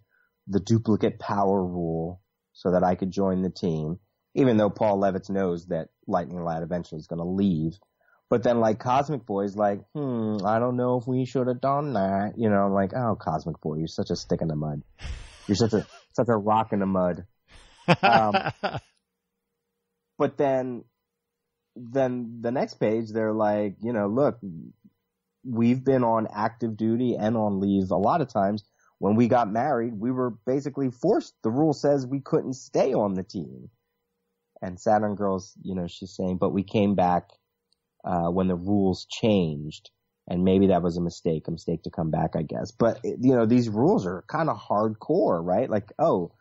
the duplicate power rule so that I could join the team, even though Paul Levitz knows that Lightning Lad eventually is going to leave. But then like Cosmic Boy's like, I don't know if we should have done that. I'm like, oh, Cosmic Boy, you're such a stick in the mud. You're such a rock in the mud. But then the next page, they're like, look, we've been on active duty and on leave a lot of times. When we got married, we were basically forced. The rule says we couldn't stay on the team. And Saturn Girl's, she's saying, but we came back when the rules changed, and maybe that was a mistake to come back, I guess. But these rules are kind of hardcore, right? Like, oh,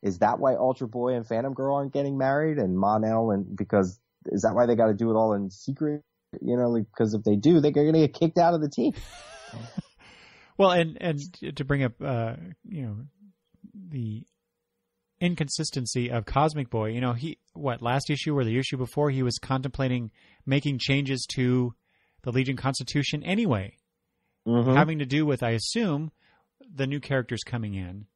is that why Ultra Boy and Phantom Girl aren't getting married, and Mon-El, and because is that why they got to do it all in secret? Because if they do, they're going to get kicked out of the team. Well, and to bring up the inconsistency of Cosmic Boy, last issue or the issue before, he was contemplating making changes to the Legion Constitution anyway, having to do with, I assume, the new characters coming in.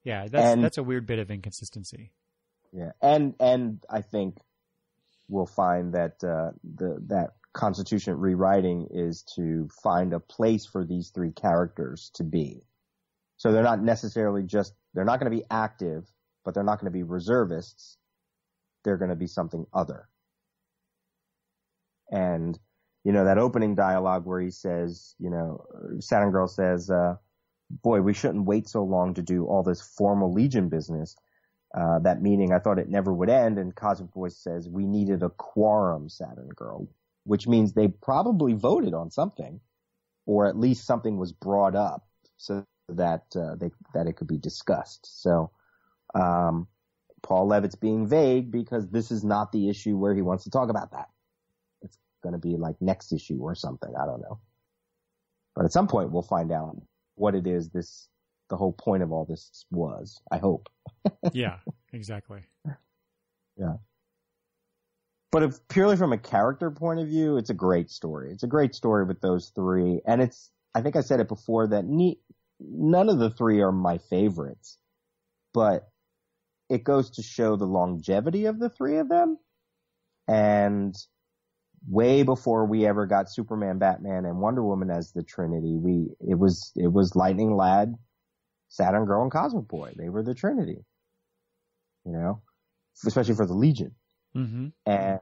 Yeah, that's a weird bit of inconsistency. Yeah, and I think we'll find that that Constitution rewriting is to find a place for these three characters to be. So they're not necessarily they're not going to be active, but they're not going to be reservists. They're going to be something other. And, that opening dialogue where he says, Saturn Girl says, boy, we shouldn't wait so long to do all this formal Legion business. That meeting, I thought it never would end. And Cosmic Boy says, we needed a quorum, Saturn Girl, which means they probably voted on something, or at least something was brought up so that that it could be discussed. So Paul Levitt's being vague because this is not the issue where he wants to talk about that. It's going to be like next issue or something. I don't know. But at some point we'll find out what it is the whole point of all this was, I hope. Yeah, exactly. Yeah. But if purely from a character point of view, it's a great story. It's a great story with those three. And I think I said it before that none of the three are my favorites, but it goes to show the longevity of the three of them. And way before we ever got Superman, Batman, and Wonder Woman as the Trinity, it was Lightning Lad, Saturn Girl, and Cosmic Boy. They were the Trinity, especially for the Legion. Mm-hmm. And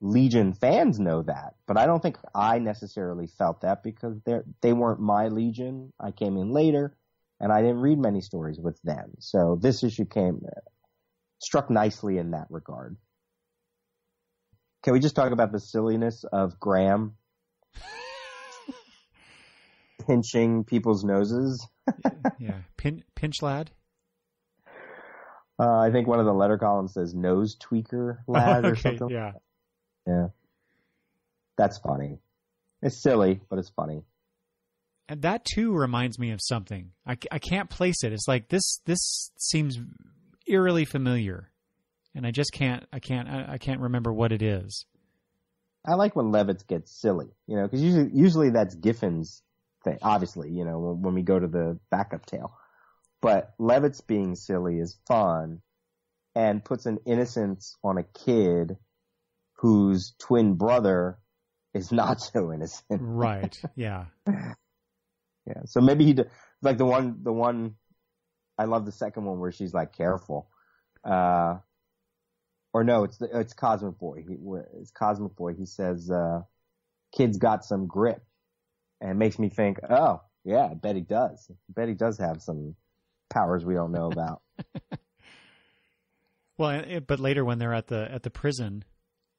Legion fans know that, but I don't think I necessarily felt that because they weren't my Legion. I came in later, and I didn't read many stories with them. So this issue struck nicely in that regard. Can we just talk about the silliness of Graham pinching people's noses? Yeah, pinch lad. I think one of the letter columns says nose tweaker lad or something. Yeah. Yeah. That's funny. It's silly, but it's funny. And that too reminds me of something. I can't place it. It's like this seems eerily familiar, and I just can't remember what it is. I like when Levitz gets silly, because usually that's Giffen's thing. Obviously, when we go to the backup tale. But Levitz being silly is fun and puts an innocence on a kid whose twin brother is not so innocent. Right. Yeah. Yeah. So maybe like the one, I love the second one where she's like, careful. Or no, it's Cosmic Boy. It's Cosmic Boy. He says, kid's got some grip. And it makes me think, oh, yeah, I bet he does. I bet he does have some powers we don't know about. Well, but later when they're at the prison,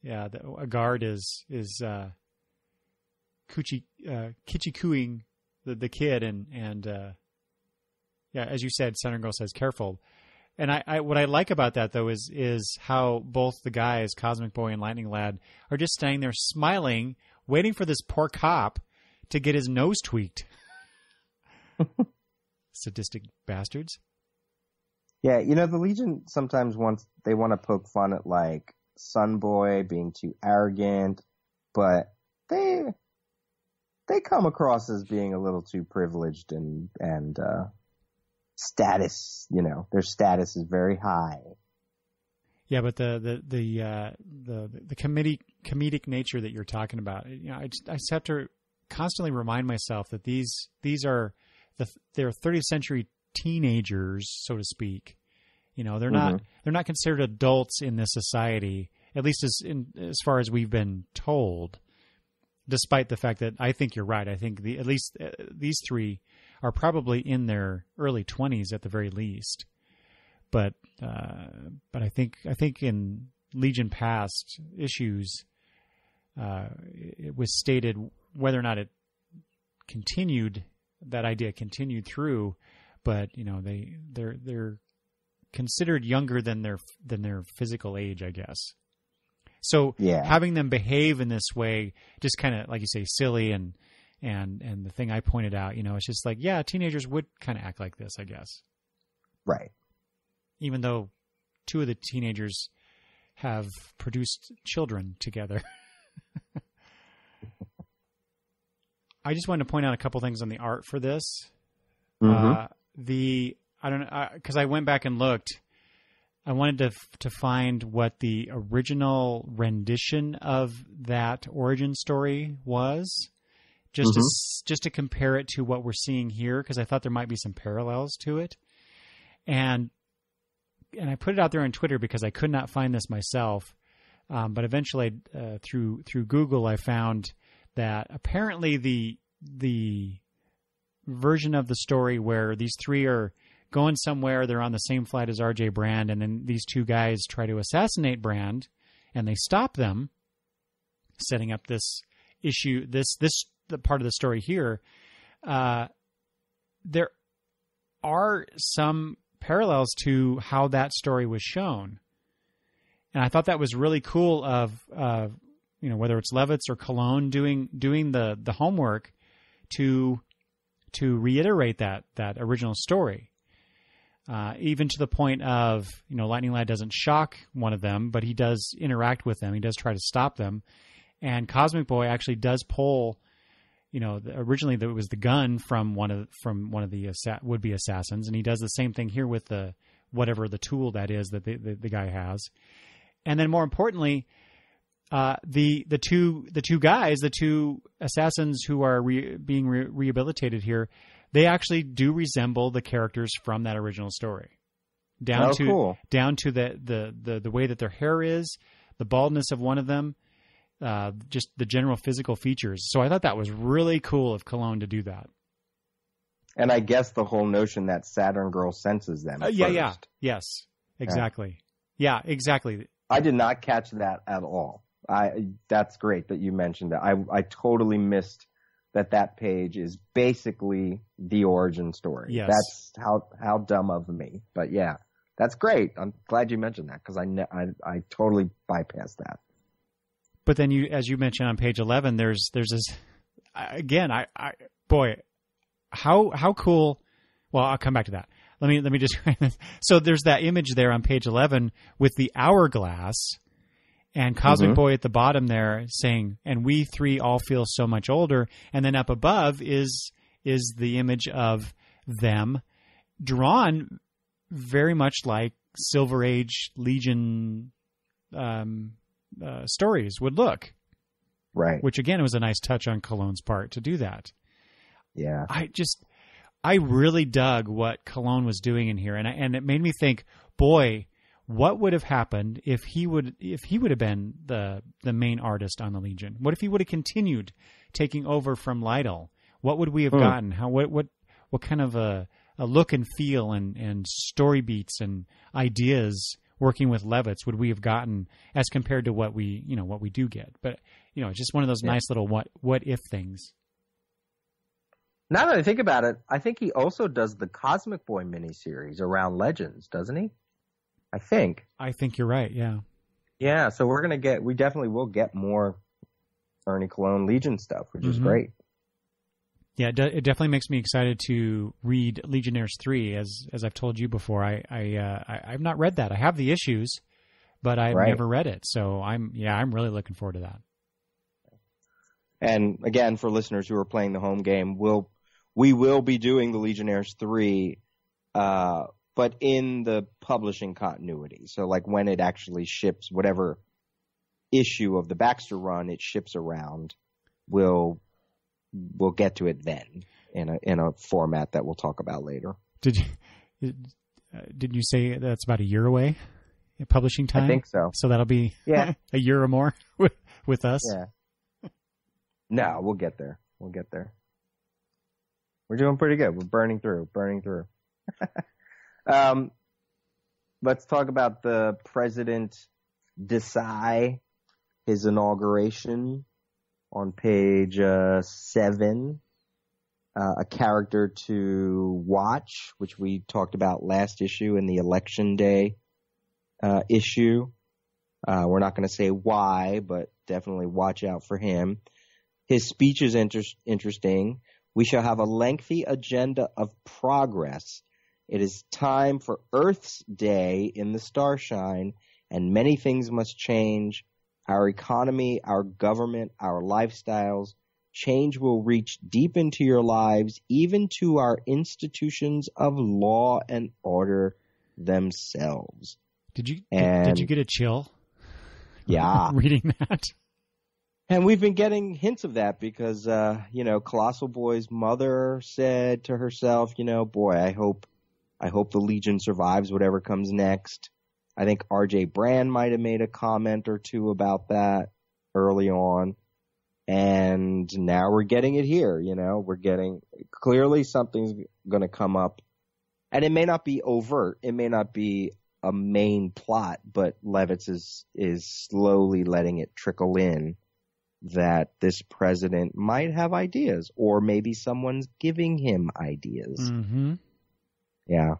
yeah, a guard is kitschy-cooing the kid, and yeah, as you said, Saturn Girl says careful. And I what I like about that though is how both the guys, Cosmic Boy and Lightning Lad, are just standing there smiling, waiting for this poor cop to get his nose tweaked. Sadistic bastards. Yeah, the Legion sometimes want to poke fun at like Sun Boy being too arrogant, but they come across as being a little too privileged and status, their status is very high. Yeah, but the comedic nature that you're talking about, I just have to constantly remind myself that these are they're 30th century teenagers, so to speak. They're not considered adults in this society, at least as far as we've been told. Despite the fact that I think you're right, I think at least these three are probably in their early 20s at the very least. But I think in Legion past issues, it was stated whether or not it continued. That idea continued through, but they're considered younger than their physical age, I guess. So yeah, having them behave in this way, just kind of like you say, silly and the thing I pointed out, it's just like, yeah, teenagers would kind of act like this, I guess. Right. Even though two of the teenagers have produced children together. I just wanted to point out a couple things on the art for this. Mm-hmm. I don't know, because I went back and looked. I wanted to find what the original rendition of that origin story was, just to compare it to what we're seeing here, because I thought there might be some parallels to it. And I put it out there on Twitter because I could not find this myself. But eventually, through Google, I found that apparently the version of the story where these three are going somewhere, they're on the same flight as RJ Brand, and then these two guys try to assassinate Brand, and they stop them, setting up this issue, this the part of the story here. There are some parallels to how that story was shown. And I thought that was really cool of whether it's Levitz or Cologne doing the homework to reiterate that original story. Even to the point of, Lightning Lad doesn't shock one of them, but he does interact with them. He does try to stop them. And Cosmic Boy actually does pull, originally it was the gun from one of the would-be assassins, and he does the same thing here with whatever the tool that is that the guy has. And then more importantly, the two assassins who are being rehabilitated here, they actually do resemble the characters from that original story, down to the way that their hair is, the baldness of one of them, just the general physical features. So I thought that was really cool of Cologne to do that. And I guess the whole notion that Saturn Girl senses them. Yes, exactly. Yeah, exactly. I did not catch that at all. That's great that you mentioned that. I totally missed that page is basically the origin story. Yes. That's how dumb of me. But yeah, that's great. I'm glad you mentioned that because I totally bypassed that. But then as you mentioned on page 11, there's this again. How cool. Well, I'll come back to that. Let me just. So there's that image there on page 11 with the hourglass and Cosmic Boy at the bottom there saying, "And we three all feel so much older." And then up above is the image of them drawn very much like Silver Age Legion stories would look. Right. Which again was a nice touch on Cologne's part to do that. Yeah. I really dug what Cologne was doing in here, and it made me think, boy, what would have happened if he would have been the main artist on the Legion? What if he would have continued taking over from Lytle? What would we have gotten? What kind of a look and feel and story beats and ideas working with Levitz would we have gotten as compared to what we do get? But it's just one of those nice little what if things. Now that I think about it, I think he also does the Cosmic Boy miniseries around Legends, doesn't he? I think you're right. Yeah. Yeah. So we definitely will get more Ernie Cologne Legion stuff, which is great. Yeah. It definitely makes me excited to read Legionnaires 3. As I've told you before, I've not read that. I have the issues, but I've never read it. So I'm really looking forward to that. And again, for listeners who are playing the home game, we will be doing the Legionnaires 3, but in the publishing continuity. So like when it actually ships, whatever issue of the Baxter run it ships around, we'll get to it then in a format that we'll talk about later. Did you say that's about a year away in publishing time? I think so. So that'll be a year or more with us? Yeah. No, we'll get there. We're doing pretty good. We're burning through. Let's talk about the President Desai, his inauguration on page 7. A character to watch, which we talked about last issue in the Election Day issue. We're not going to say why, but definitely watch out for him. His speech is interesting. We shall have a lengthy agenda of progress. It is time for Earth's day in the starshine, and many things must change. Our economy, our government, our lifestyles. change will reach deep into your lives, even to our institutions of law and order themselves. Did you get a chill? Yeah. Reading that. And we've been getting hints of that because, Colossal Boy's mother said to herself, boy, I hope the Legion survives whatever comes next. I think R.J. Brand might have made a comment or two about that early on. And now we're getting it here, we're getting clearly something's going to come up. And it may not be overt. It may not be a main plot, but Levitz is slowly letting it trickle in that this president might have ideas, or maybe someone's giving him ideas. Mm-hmm. Yeah.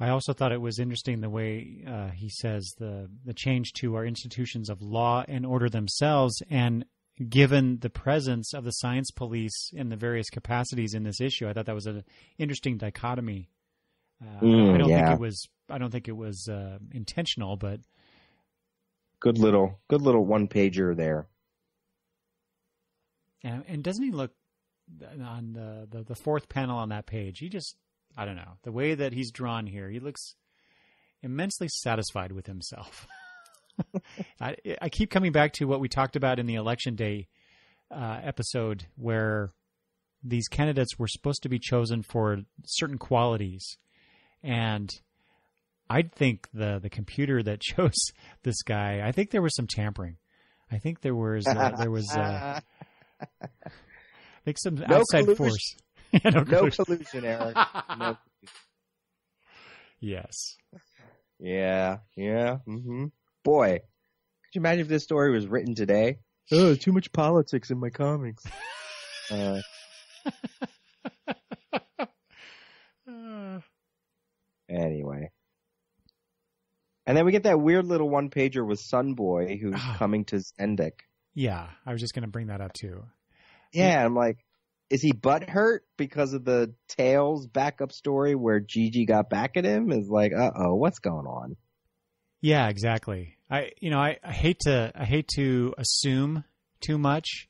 I also thought it was interesting the way he says the change to our institutions of law and order themselves, and given the presence of the science police in the various capacities in this issue, I thought that was an interesting dichotomy. I don't think it was intentional, but good little one pager there. And doesn't he look on the fourth panel on that page? He just, I don't know, the way that he's drawn here, he looks immensely satisfied with himself. I keep coming back to what we talked about in the Election Day episode, where these candidates were supposed to be chosen for certain qualities. And I think the computer that chose this guy, I think there was some tampering. I think there was I think some outside collusion. Force. No collusion, Eric. No. Yes. Yeah. Mm-hmm. Boy, could you imagine if this story was written today? Oh, too much politics in my comics. Anyway. And then we get that weird little one-pager with Sunboy who's coming to Zendik. Yeah, I was just going to bring that up too. Yeah, I'm like, is he butthurt because of the Tails backup story where Gigi got back at him? Is like, what's going on? Yeah, exactly. I hate to assume too much,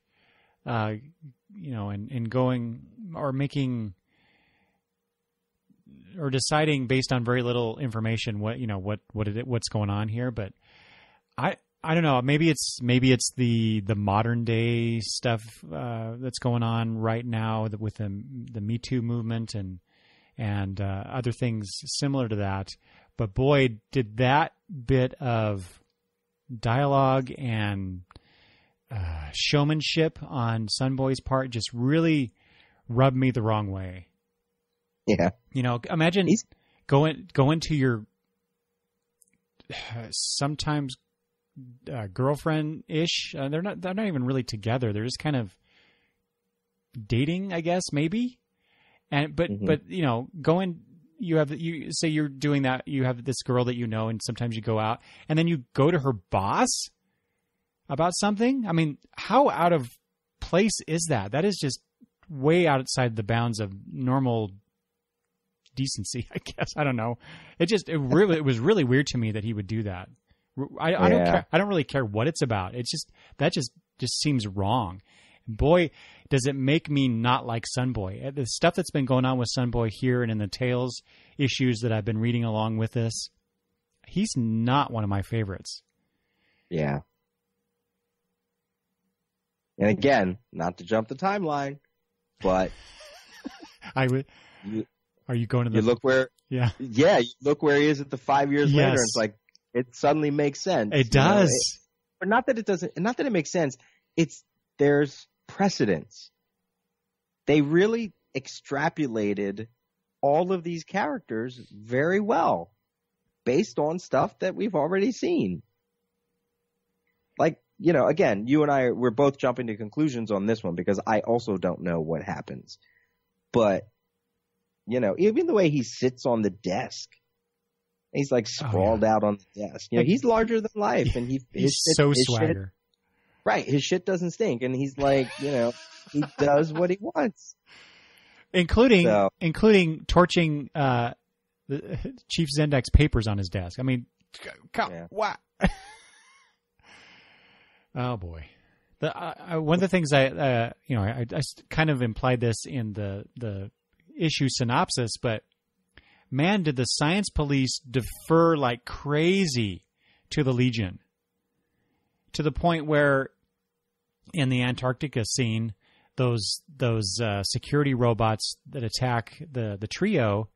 in going or making or deciding based on very little information what's going on here. But I don't know. Maybe it's the modern day stuff that's going on right now with the Me Too movement and other things similar to that. But boy, did that bit of dialogue and showmanship on Sunboy's part just really rubbed me the wrong way. Yeah. Imagine going to your sometimes girlfriend-ish. They're not even really together. They're just kind of dating, I guess, maybe. But going. You say you're doing that. You have this girl that and sometimes you go out, and then you go to her boss about something. I mean, how out of place is that? That is just way outside the bounds of normal decency, I guess. I don't know. It was really weird to me that he would do that. I don't care. I don't really care what it's about. It's just seems wrong. Boy, does it make me not like Sunboy. The stuff that's been going on with Sunboy here and in the Tales issues that I've been reading along with this, he's not one of my favorites. Yeah. And again, not to jump the timeline, but I would. Are you going to the? You look where. Yeah. Yeah, you look where he is at the 5 years later. And it's like it suddenly makes sense. It does. But not that it doesn't. Not that it makes sense. There's precedence. They really extrapolated all of these characters very well based on stuff that we've already seen. Like, again, you and I, we're both jumping to conclusions on this one because I also don't know what happens. But, even the way he sits on the desk, he's like sprawled out on the desk. He's larger than life, and he's so swagger. Right, his shit doesn't stink, and he's like, he does what he wants, including torching the Chief Zendik's papers on his desk. I mean, what? Oh boy, One of the things I kind of implied this in the issue synopsis, but man, did the science police defer like crazy to the Legion, to the point where in the Antarctica scene, those security robots that attack the trio,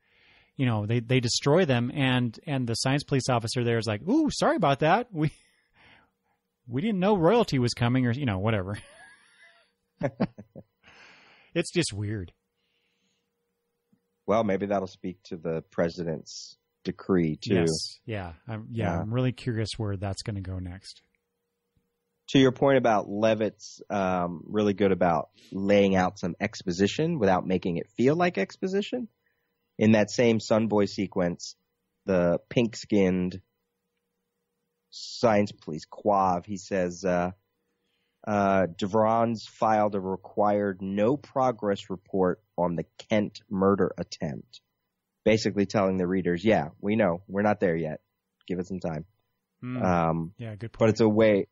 they destroy them, and the science police officer there is like, "Ooh, sorry about that. We didn't know royalty was coming," or whatever. It's just weird. Well, maybe that'll speak to the president's decree too. Yes. Yeah. I'm really curious where that's going to go next. To your point about Levitt's really good about laying out some exposition without making it feel like exposition. In that same Sunboy sequence, the pink-skinned science police, Quav, he says, DeVron's filed a required no progress report on the Kent murder attempt. Basically telling the readers, yeah, we know, we're not there yet. Give it some time. Yeah, good point. But it's a way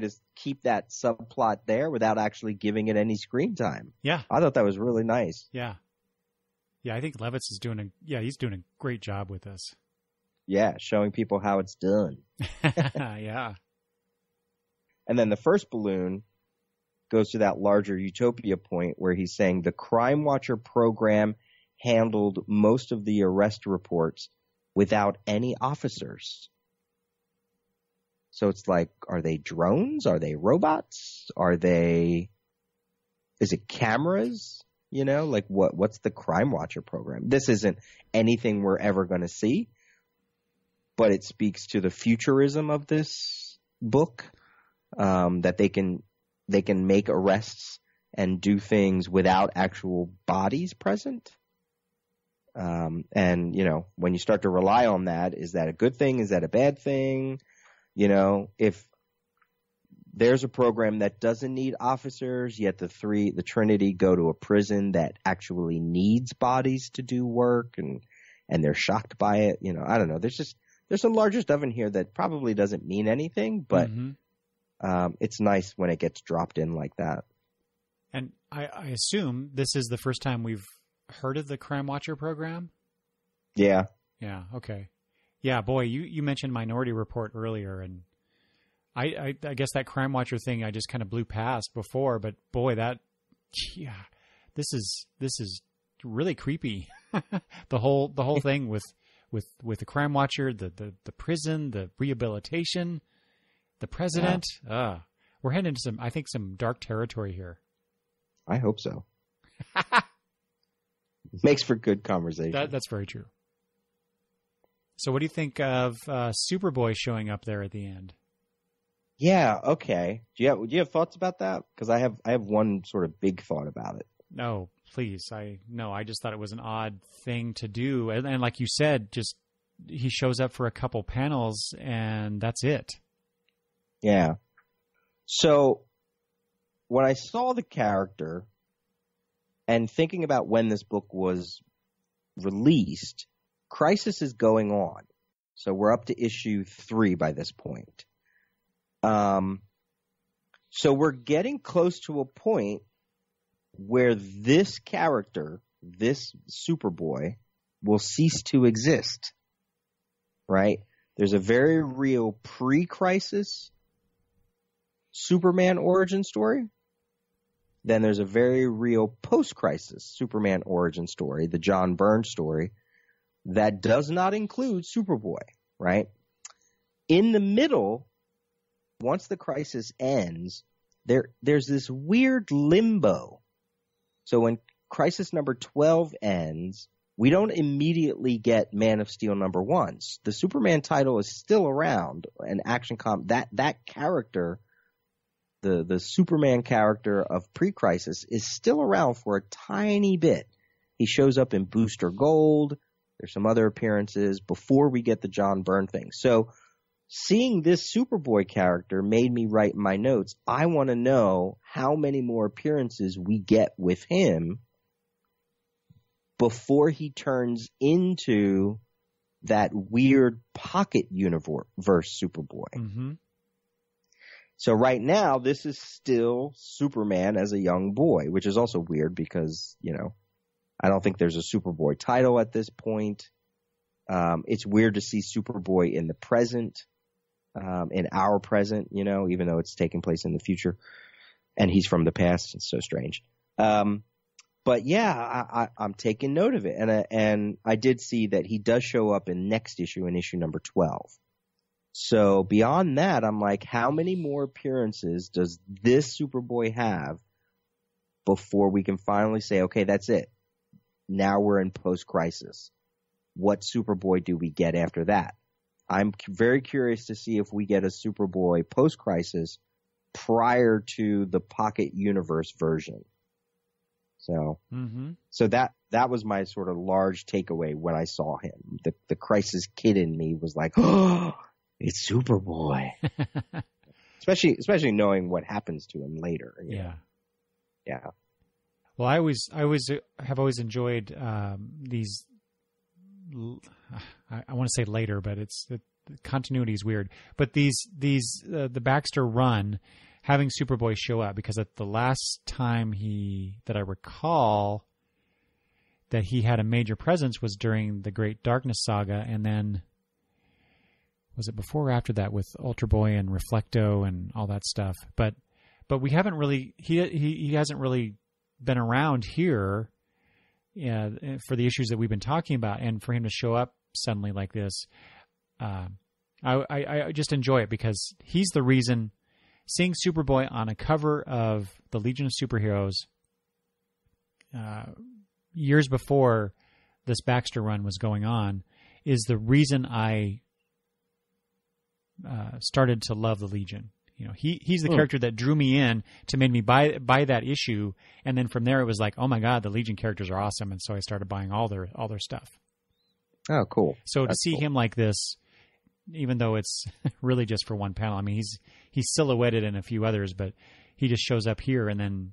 to keep that subplot there without actually giving it any screen time. Yeah. I thought that was really nice. Yeah. Yeah, I think Levitz is he's doing a great job with this. Yeah, showing people how it's done. Yeah. And then the first balloon goes to that larger utopia point where he's saying the Crime Watcher program handled most of the arrest reports without any officers. So it's like, are they drones? Are they robots? Is it cameras? Like what's the Crime Watcher program? This isn't anything we're ever going to see, but it speaks to the futurism of this book, that they can make arrests and do things without actual bodies present. And when you start to rely on that, is that a good thing? Is that a bad thing? If there's a program that doesn't need officers, yet the Trinity go to a prison that actually needs bodies to do work, and they're shocked by it. I don't know. There's some larger stuff in here that probably doesn't mean anything, but it's nice when it gets dropped in like that. And I assume this is the first time we've heard of the Crime Watcher program? Yeah. Yeah, okay. Yeah, boy, you mentioned Minority Report earlier, and I guess that Crime Watcher thing I just kind of blew past before, but boy, this is really creepy. the whole thing with the Crime Watcher, the prison, the rehabilitation, the president. Yeah. We're heading into some dark territory here. I hope so. Makes for good conversation. That's very true. So what do you think of Superboy showing up there at the end? Yeah, okay. Do you have thoughts about that? Because I have one sort of big thought about it. No, please. I just thought it was an odd thing to do. And like you said, just he shows up for a couple panels and that's it. Yeah. So when I saw the character and thinking about when this book was released, Crisis is going on. So we're up to issue 3 by this point. So we're getting close to a point where this character, this Superboy, will cease to exist, right? There's a very real pre-Crisis Superman origin story. Then there's a very real post-Crisis Superman origin story, the John Byrne story, that does not include Superboy, right? In the middle, once the Crisis ends, there's this weird limbo. So when Crisis number 12 ends, we don't immediately get Man of Steel number 1. The Superman title is still around, an action that character, the Superman character of pre-Crisis, is still around for a tiny bit. He shows up in Booster Gold. There's some other appearances before we get the John Byrne thing. So seeing this Superboy character made me write in my notes, I want to know how many more appearances we get with him before he turns into that weird pocket universe Superboy. Mm-hmm. So right now, this is still Superman as a young boy, which is also weird because, I don't think there's a Superboy title at this point. It's weird to see Superboy in the present, in our present, even though it's taking place in the future. And he's from the past. It's so strange. But yeah, I'm taking note of it. And I did see that he does show up in next issue, in issue number 12. So beyond that, I'm like, how many more appearances does this Superboy have before we can finally say, okay, that's it. Now we're in post-crisis. What Superboy do we get after that? I'm very curious to see if we get a Superboy post-crisis prior to the Pocket Universe version. So, so that was my sort of large takeaway when I saw him. The Crisis kid in me was like, oh, it's Superboy. especially knowing what happens to him later. Yeah. Yeah. Well, I have always enjoyed these. I want to say later, but the continuity is weird. But the Baxter run, having Superboy show up, because at the last time that I recall that he had a major presence was during the Great Darkness saga, and then was it before or after that with Ultra Boy and Reflecto and all that stuff? But we haven't really he hasn't really been around here for the issues that we've been talking about, and for him to show up suddenly like this, I just enjoy it because he's the reason. Seeing Superboy on a cover of the Legion of Superheroes years before this Baxter run was going on is the reason I started to love the Legion. He's the character that drew me in to make me buy that issue, and then from there it was like, oh my God, the Legion characters are awesome, and so I started buying all their stuff. Oh, cool! So that's to see him like this, even though it's really just for one panel. I mean, he's silhouetted in a few others, but he just shows up here and then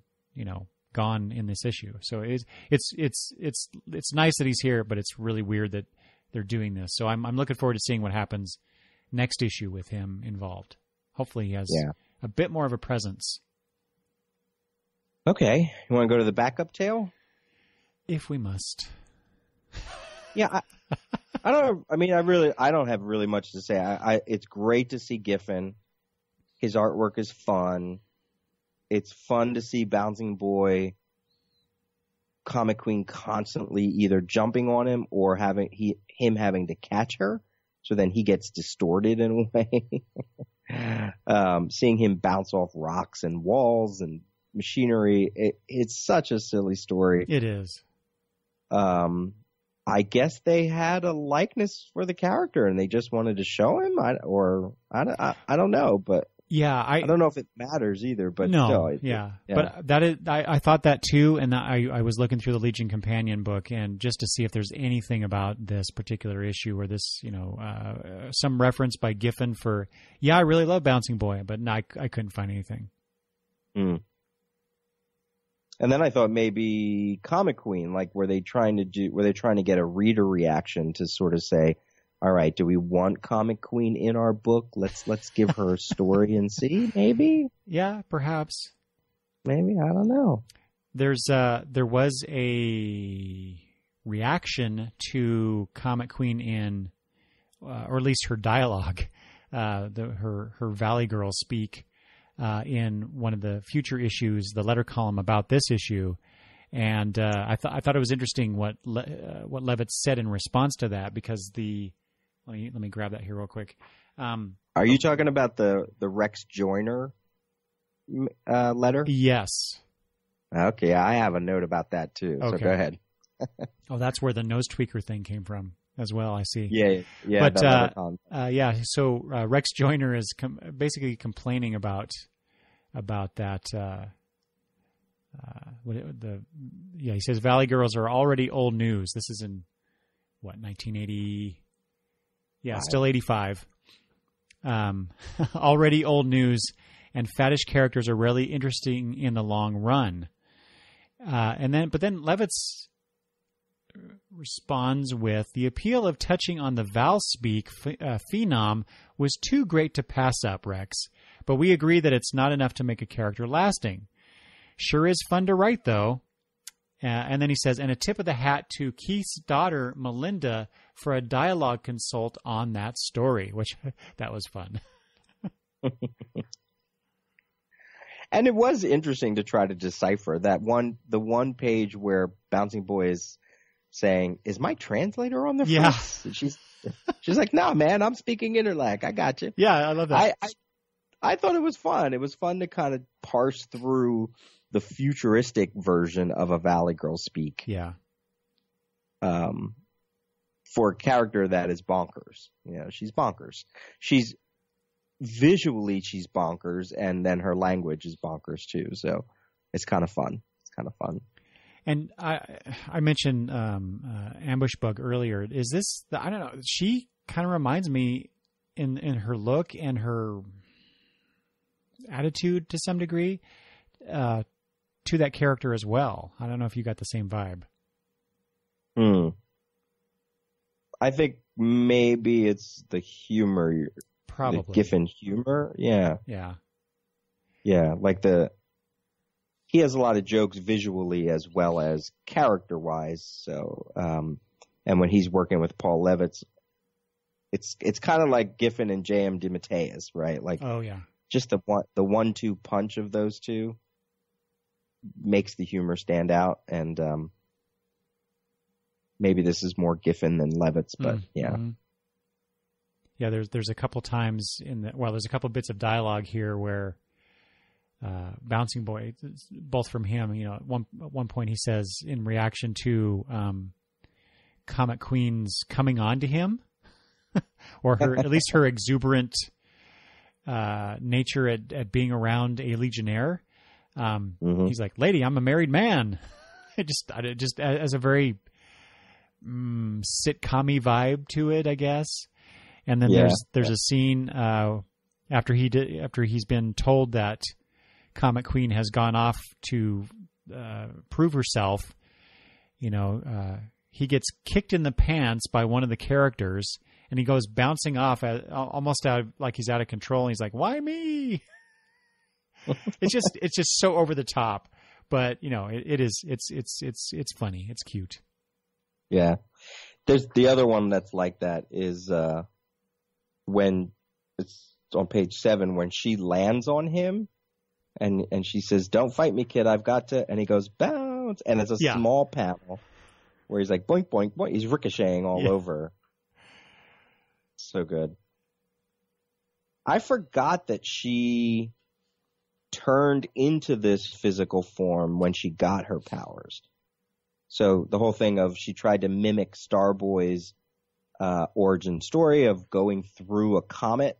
gone in this issue. So it's nice that he's here, but it's really weird that they're doing this. So I'm looking forward to seeing what happens next issue with him involved. Hopefully he has a bit more of a presence. Okay. You want to go to the backup tale? If we must. Yeah. I don't have really much to say. It's great to see Giffen. His artwork is fun. It's fun to see Bouncing Boy, Comet Queen constantly either jumping on him or having to catch her. So then he gets distorted in a way. Seeing him bounce off rocks and walls and machinery, it's such a silly story. It is. I guess they had a likeness for the character and they just wanted to show him. I don't know, but yeah, I don't know if it matters either. But no, still, yeah, but that is. I thought that too, and I was looking through the Legion companion book and just to see if there's anything about this particular issue or this, some reference by Giffen for. Yeah, I really love Bouncing Boy, but no, I couldn't find anything. Mm. And then I thought maybe Comet Queen, like were they trying to get a reader reaction to sort of say, all right, do we want Comet Queen in our book? Let's give her a story and see, maybe? Yeah, perhaps. Maybe, I don't know. There was a reaction to Comet Queen in, or at least her dialogue, her Valley Girl speak, in one of the future issues, the letter column about this issue, and I thought it was interesting what Levitt said in response to that, because let me grab that here real quick. Are you talking about the Rex Joyner letter? Yes. Okay, I have a note about that too. Okay. So go ahead. Oh, that's where the nose tweaker thing came from as well. I see. Yeah. But so Rex Joyner is basically complaining about that. He says Valley Girls are already old news. This is in 1980. Yeah, still 85. Already old news, and faddish characters are rarely interesting in the long run. But then Levitz responds with, the appeal of touching on the Val speak phenom was too great to pass up, Rex. but we agree that it's not enough to make a character lasting. Sure is fun to write, though. And then he says, and a tip of the hat to Keith's daughter, Melinda, for a dialogue consult on that story, which that was fun. And it was interesting to try to decipher the one page where Bouncing Boy is saying, "Is my translator on the front?" Yeah. And she's like, "No, man, I'm speaking Interlac. I got you." Yeah, I love that. I thought it was fun. It was fun to kind of parse through the futuristic version of a Valley Girl speak. Yeah. For a character that is bonkers. You know, she's bonkers. Visually she's bonkers, and then her language is bonkers too. So it's kind of fun. And I mentioned Ambush Bug earlier. Is this I don't know. She kind of reminds me in her look and her attitude to some degree to that character as well. I don't know if you got the same vibe. I think maybe it's the humor. Probably. The Giffen humor. Yeah. Yeah. Yeah. Like he has a lot of jokes visually as well as character wise. So, and when he's working with Paul Levitz, it's kind of like Giffen and J.M. DeMatteis, right? Like, oh yeah. Just the 1-2 punch of those two makes the humor stand out. And, maybe this is more Giffen than Levitz, but yeah. Mm-hmm. Yeah, there's a couple times there's a couple bits of dialogue here where Bouncing Boy, both from him, you know, at one point he says in reaction to Comet Queen's coming on to him, or at least her exuberant nature at being around a Legionnaire. He's like, "Lady, I'm a married man." It just as a very sitcom-y vibe to it, I guess. And then there's a scene after he's been told that Comet Queen has gone off to prove herself. You know, he gets kicked in the pants by one of the characters, and he goes bouncing off almost like he's out of control. And he's like, "Why me?" It's just so over the top, but you know, it's funny, it's cute. Yeah, there's the other one that's like that is. When it's on page 7, when she lands on him and she says, "Don't fight me, kid. I've got to," and he goes, "Bounce." And it's a small panel where he's like, boink, boink, boink. He's ricocheting all over. So good. I forgot that she turned into this physical form when she got her powers. So the whole thing of she tried to mimic Starboy's origin story of going through a comet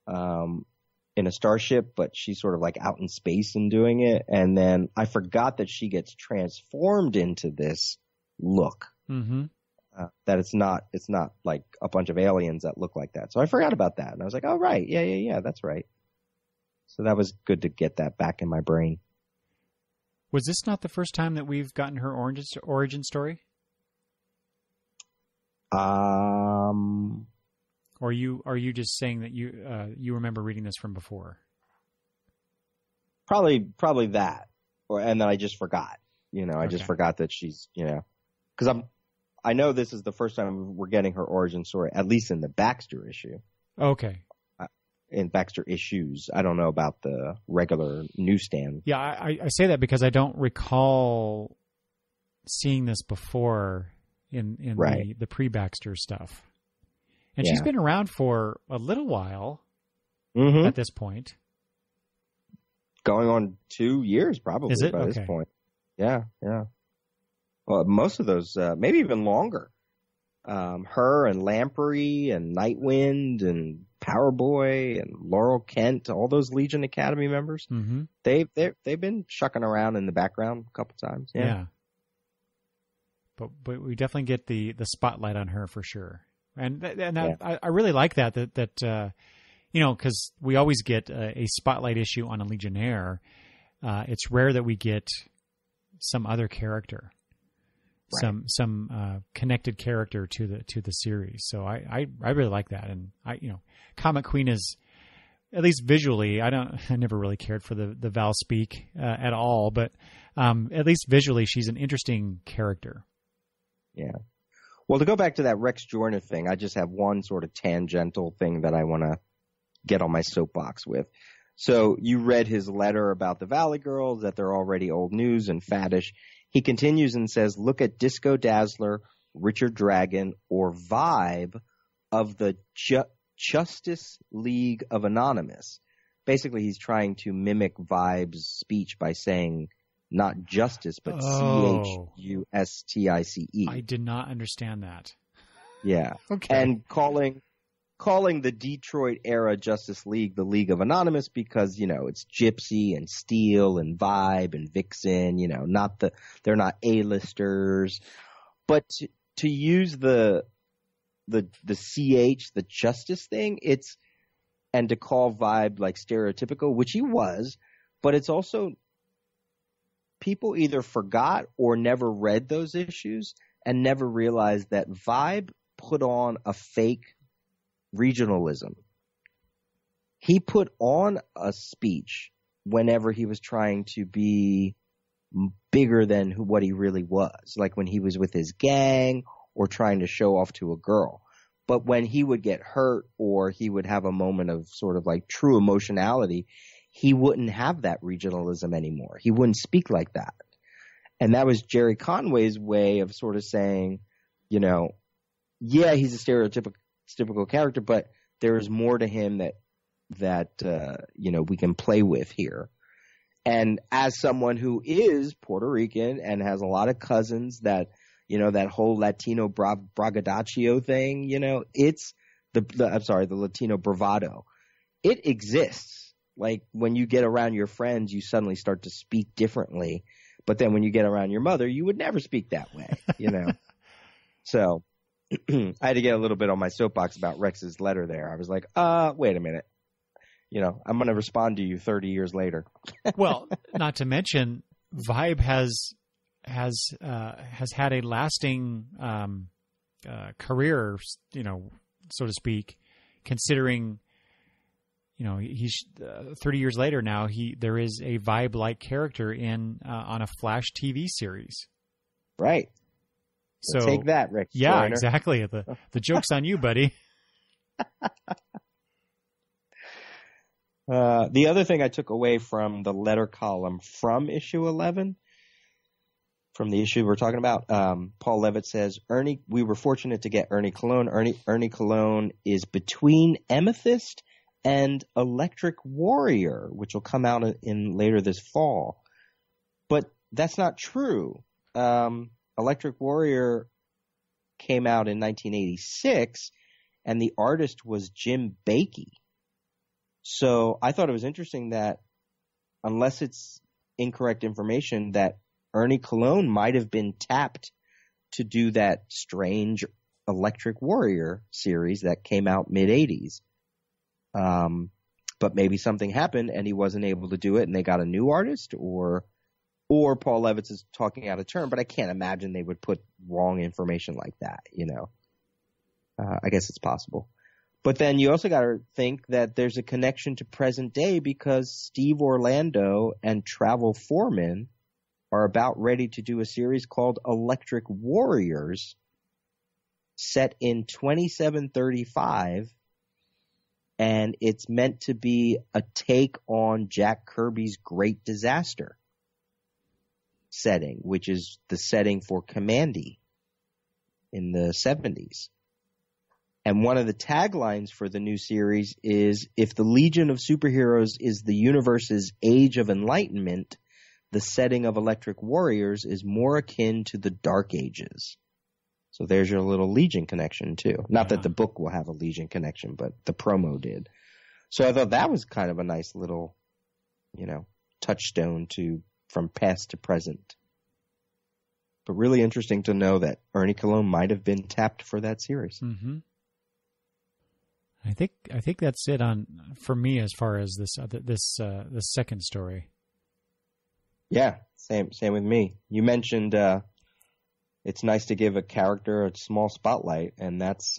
in a starship, but she's sort of like out in space and doing it. And then I forgot that she gets transformed into this look. Mm-hmm. That it's not like a bunch of aliens that look like that. So I forgot about that, and I was like, "Oh right, yeah, that's right." So that was good to get that back in my brain. Was this not the first time that we've gotten her origin story? Or are you just saying that you remember reading this from before? Probably that, and then I just forgot. You know, I just forgot that she's, you know, because I know this is the first time we're getting her origin story, at least in the Baxter issue. Okay. In Baxter issues, I don't know about the regular newsstand. Yeah, I say that because I don't recall seeing this before. In the pre-Baxter stuff. And she's been around for a little while at this point. Going on 2 years probably by this point. Yeah. Well, most of those, maybe even longer. Her and Lamprey and Nightwind and Powerboy and Laurel Kent, all those Legion Academy members, they've been shucking around in the background a couple times. Yeah. But we definitely get the spotlight on her for sure, and I really like that you know, because we always get a spotlight issue on a Legionnaire. It's rare that we get some other character, some connected character to the series. So I really like that, and Comet Queen is at least visually, I never really cared for the Val speak at all, but at least visually, she's an interesting character. Yeah. Well, to go back to that Rex Joyner thing, I just have one sort of tangential thing that I want to get on my soapbox with. So you read his letter about the Valley Girls, that they're already old news and faddish. He continues and says, look at Disco Dazzler, Richard Dragon, or Vibe of the Justice League of Anonymous. Basically, he's trying to mimic Vibe's speech by saying not justice, but Chustice. I did not understand that. Yeah. Okay. And calling the Detroit era Justice League the League of Anonymous because, it's Gypsy and Steel and Vibe and Vixen, they're not A-listers. But to use the CH, the justice thing, and to call Vibe like stereotypical, which he was, but it's also people either forgot or never read those issues and never realized that Vibe put on a fake regionalism. He put on a speech whenever he was trying to be bigger than what he really was, like when he was with his gang or trying to show off to a girl. But when he would get hurt or he would have a moment of sort of like true emotionality, he wouldn't have that regionalism anymore. He wouldn't speak like that. And that was Jerry Conway's way of sort of saying, yeah, he's a stereotypical character, but there is more to him that we can play with here. And as someone who is Puerto Rican and has a lot of cousins that, that whole Latino braggadocio thing, it's the Latino bravado. It exists. Like when you get around your friends, you suddenly start to speak differently. But then when you get around your mother, you would never speak that way, So I had to get a little bit on my soapbox about Rex's letter there. I was like, wait a minute. I'm going to respond to you 30 years later. Well, not to mention, Vibe has had a lasting career, so to speak, considering, he's 30 years later now. There is a Vibe-like character on a Flash TV series. Right. So take that, Rick. Yeah, Joyner. Exactly. The joke's on you, buddy. The other thing I took away from the letter column from issue 11, from the issue we're talking about, Paul Levitt says, we were fortunate to get Ernie Colon. Ernie Colon is between Amethyst and Electric Warrior, which will come out in later this fall. But that's not true. Electric Warrior came out in 1986, and the artist was Jim Bakey. So I thought it was interesting that, unless it's incorrect information, that Ernie Colon might have been tapped to do that strange Electric Warrior series that came out mid-'80s. But maybe something happened and he wasn't able to do it and they got a new artist, or Paul Levitz is talking out of turn, but I can't imagine they would put wrong information like that, I guess it's possible. But then you also got to think that there's a connection to present day because Steve Orlando and Travel Foreman are about ready to do a series called Electric Warriors set in 2735. And it's meant to be a take on Jack Kirby's Great Disaster setting, which is the setting for Commandy in the 70s. And one of the taglines for the new series is, if the Legion of Superheroes is the universe's age of enlightenment, the setting of Electric Warriors is more akin to the Dark Ages. So there's your little Legion connection too. Not that the book will have a Legion connection, but the promo did. So I thought that was kind of a nice little, touchstone from past to present. But really interesting to know that Ernie Colon might have been tapped for that series. Mm-hmm. I think that's it for me as far as this second story. Yeah, same with me. You mentioned it's nice to give a character a small spotlight, and that's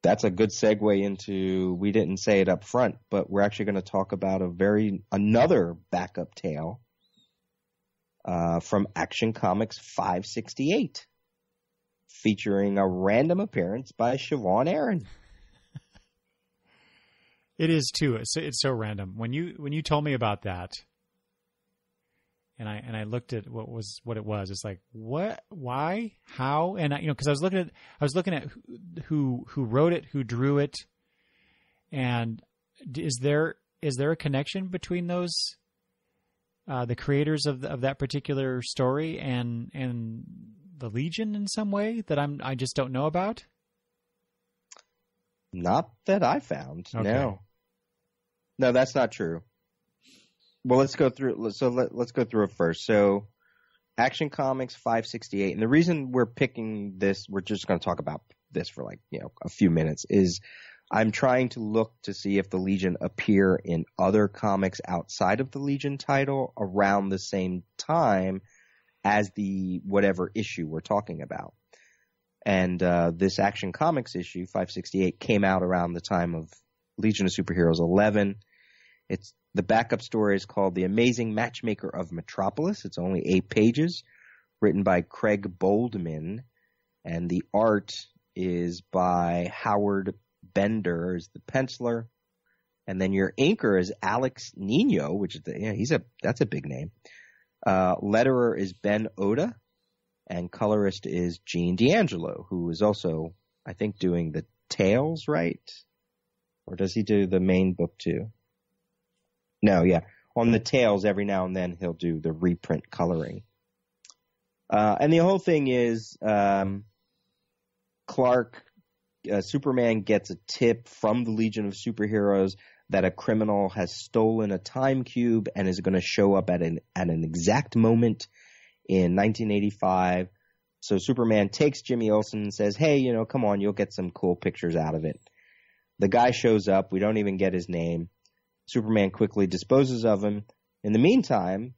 that's a good segue into, we didn't say it up front, but we're actually going to talk about another backup tale from Action Comics 568, featuring a random appearance by Siobhan Aaron. It is too. It's so random. When you told me about that, and I looked at what it was. It's like, what, why, how, and because I was looking at who wrote it, who drew it, and is there a connection between those, the creators of that particular story and the Legion in some way that I just don't know about? Not that I found. Okay. No, that's not true. Well, let's go through. So let's go through it first. So, Action Comics 568, and the reason we're picking this, we're just going to talk about this for a few minutes, is I'm trying to look to see if the Legion appear in other comics outside of the Legion title around the same time as the whatever issue we're talking about. And this Action Comics issue 568 came out around the time of Legion of Superheroes 11. The backup story is called The Amazing Matchmaker of Metropolis. It's only 8 pages, written by Craig Boldman, and the art is by Howard Bender as the penciler, and then your inker is Alex Nino, which is that's a big name. Letterer is Ben Oda, and colorist is Gene D'Angelo, who is also, I think, doing the Tales, right? Or does he do the main book too? No, yeah. On the Tales, every now and then he'll do the reprint coloring. And the whole thing is Superman gets a tip from the Legion of Superheroes that a criminal has stolen a time cube and is going to show up at an exact moment in 1985. So Superman takes Jimmy Olsen and says, hey, come on, you'll get some cool pictures out of it. The guy shows up. We don't even get his name. Superman quickly disposes of him. In the meantime,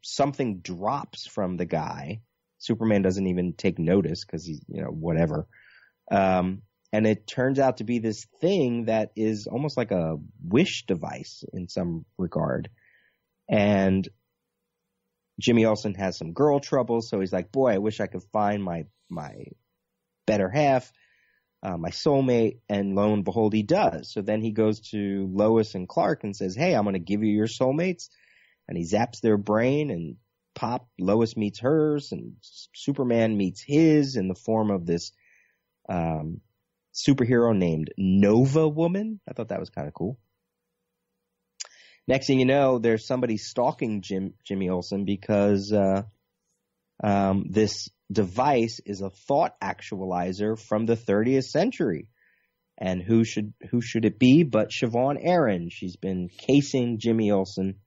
something drops from the guy. Superman doesn't even take notice because he's, whatever. And it turns out to be this thing that is almost like a wish device in some regard. And Jimmy Olsen has some girl trouble, so he's like, boy, I wish I could find my better half. My soulmate, and lo and behold, he does. So then he goes to Lois and Clark and says, hey, I'm going to give you your soulmates. And he zaps their brain, and Lois meets hers, and Superman meets his in the form of this superhero named Nova Woman. I thought that was kind of cool. Next thing you know, there's somebody stalking Jimmy Olsen because this device is a thought actualizer from the 30th century. And who should it be but Siobhan Aaron? She's been casing Jimmy Olsen,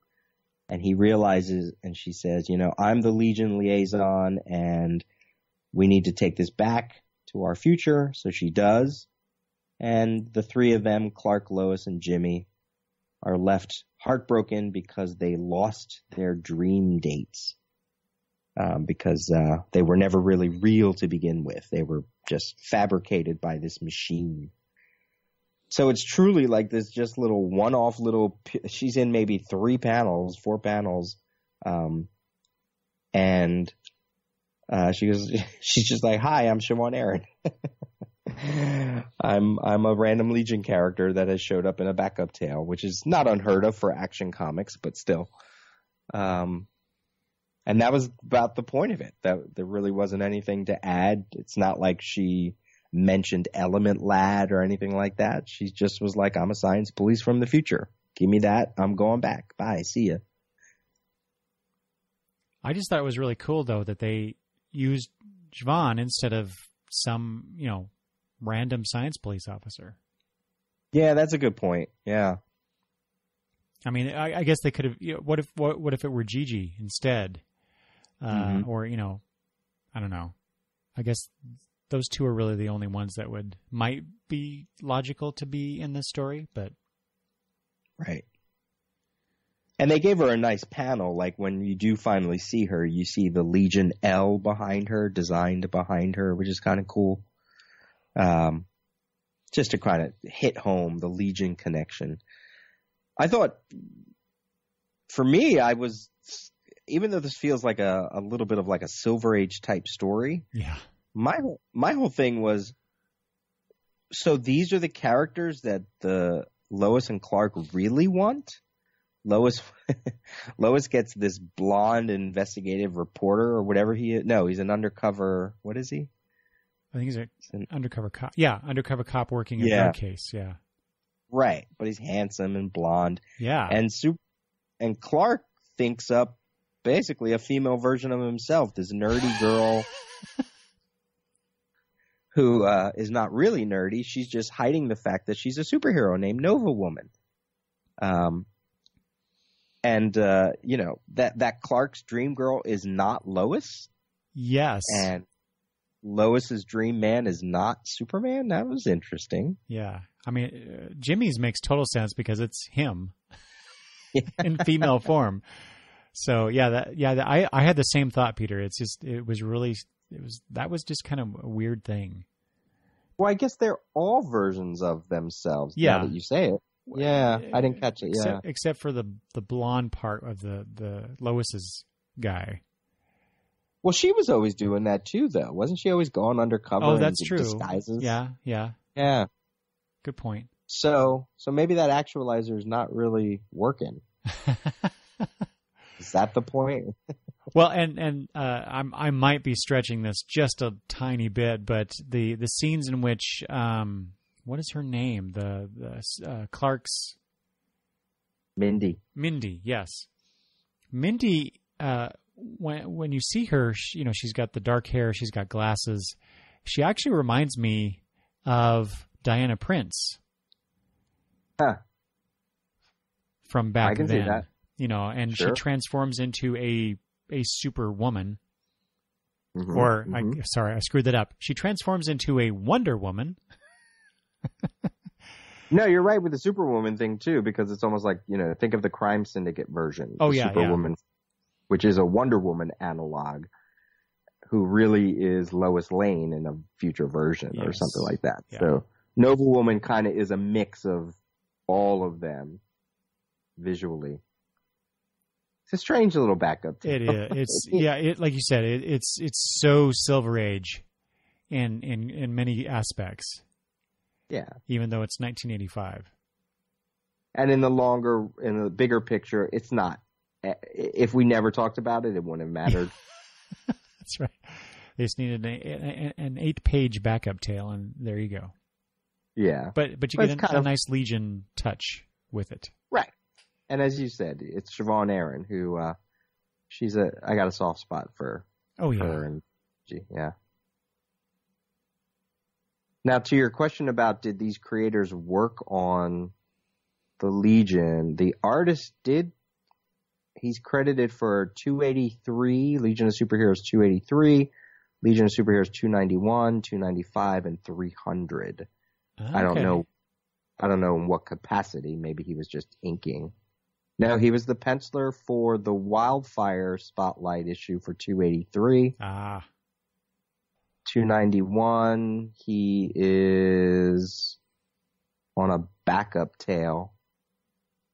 and he realizes, and she says, I'm the Legion liaison, and we need to take this back to our future. So she does. And the three of them, Clark, Lois, and Jimmy, are left heartbroken because they lost their dream dates. Because they were never really real to begin with. They were just fabricated by this machine. So it's truly like this just little one-off she's in maybe 4 panels. And she's just like, hi, I'm Siobhan Aaron. I'm a random Legion character that has showed up in a backup tale, which is not unheard of for Action Comics, but still. And that was about the point of it. That there really wasn't anything to add. It's not like she mentioned Element Lad or anything like that. She just was like, I'm a science police from the future. Give me that. I'm going back. Bye. See ya. I just thought it was really cool, though, that they used Siobhan instead of some, random science police officer. Yeah, that's a good point. Yeah. I mean, I guess they could have. What if it were Gigi instead? Or I don't know. I guess those two are really the only ones that might be logical to be in this story, but right. And they gave her a nice panel. Like when you do finally see her, you see the Legion L behind her, designed behind her, which is kind of cool. just to kind of hit home the Legion connection. I thought, for me, even though this feels like a little bit of like a Silver Age type story, yeah, my whole thing was, so these are the characters that the Lois and Clark really want? Lois gets this blonde investigative reporter or whatever he is. No, he's an undercover. What is he? I think he's an undercover cop. Yeah, undercover cop working a drug case. Yeah, right. But he's handsome and blonde. Yeah, and Clark thinks up basically a female version of himself. This nerdy girl who is not really nerdy. She's just hiding the fact that she's a superhero named Nova Woman. And that Clark's dream girl is not Lois. Yes. And Lois's dream man is not Superman. That was interesting. Yeah. I mean, Jimmy's makes total sense because it's him in female form. So I had the same thought, Peter. That was just kind of a weird thing. Well, I guess they're all versions of themselves. Yeah. Now that you say it. Yeah, I didn't catch it. Except for the blonde part of the Lois's guy. Well, she was always doing that too, though. Wasn't she always going undercover? Oh, that's true. Disguises? Yeah. Good point. So maybe that actualizer is not really working. Is that the point? Well, and I might be stretching this just a tiny bit, but the scenes in which what is her name? The Clark's Mindy, yes. Mindy, when you see her, she's got the dark hair, she's got glasses. She actually reminds me of Diana Prince. Huh. From back then. I can see that. And sure. She transforms into a super woman. Mm-hmm, or, mm-hmm. I screwed that up. She transforms into a Wonder Woman. No, you're right with the Superwoman thing too, because it's almost like, think of the Crime Syndicate version. Oh, yeah. Superwoman, which is a Wonder Woman analog, who really is Lois Lane in a future version or something like that. Yeah. So Nova Woman kind of is a mix of all of them visually. It's a strange little backup. It is. It's like you said, it's so Silver Age in many aspects. Yeah. Even though it's 1985. And in the bigger picture, it's not. If we never talked about it, it wouldn't have mattered. That's right. They just needed an 8-page backup tale, and there you go. Yeah. But you get a nice Legion touch with it. Right. And as you said, it's Siobhan Aaron, who I got a soft spot for her. And yeah. Now, to your question about did these creators work on the Legion, the artist did. He's credited for 283, Legion of Superheroes 283, Legion of Superheroes 291, 295, and 300. Okay. I don't know in what capacity. Maybe he was just inking. No, he was the penciler for the Wildfire Spotlight issue for 283. 291, he is on a backup tale.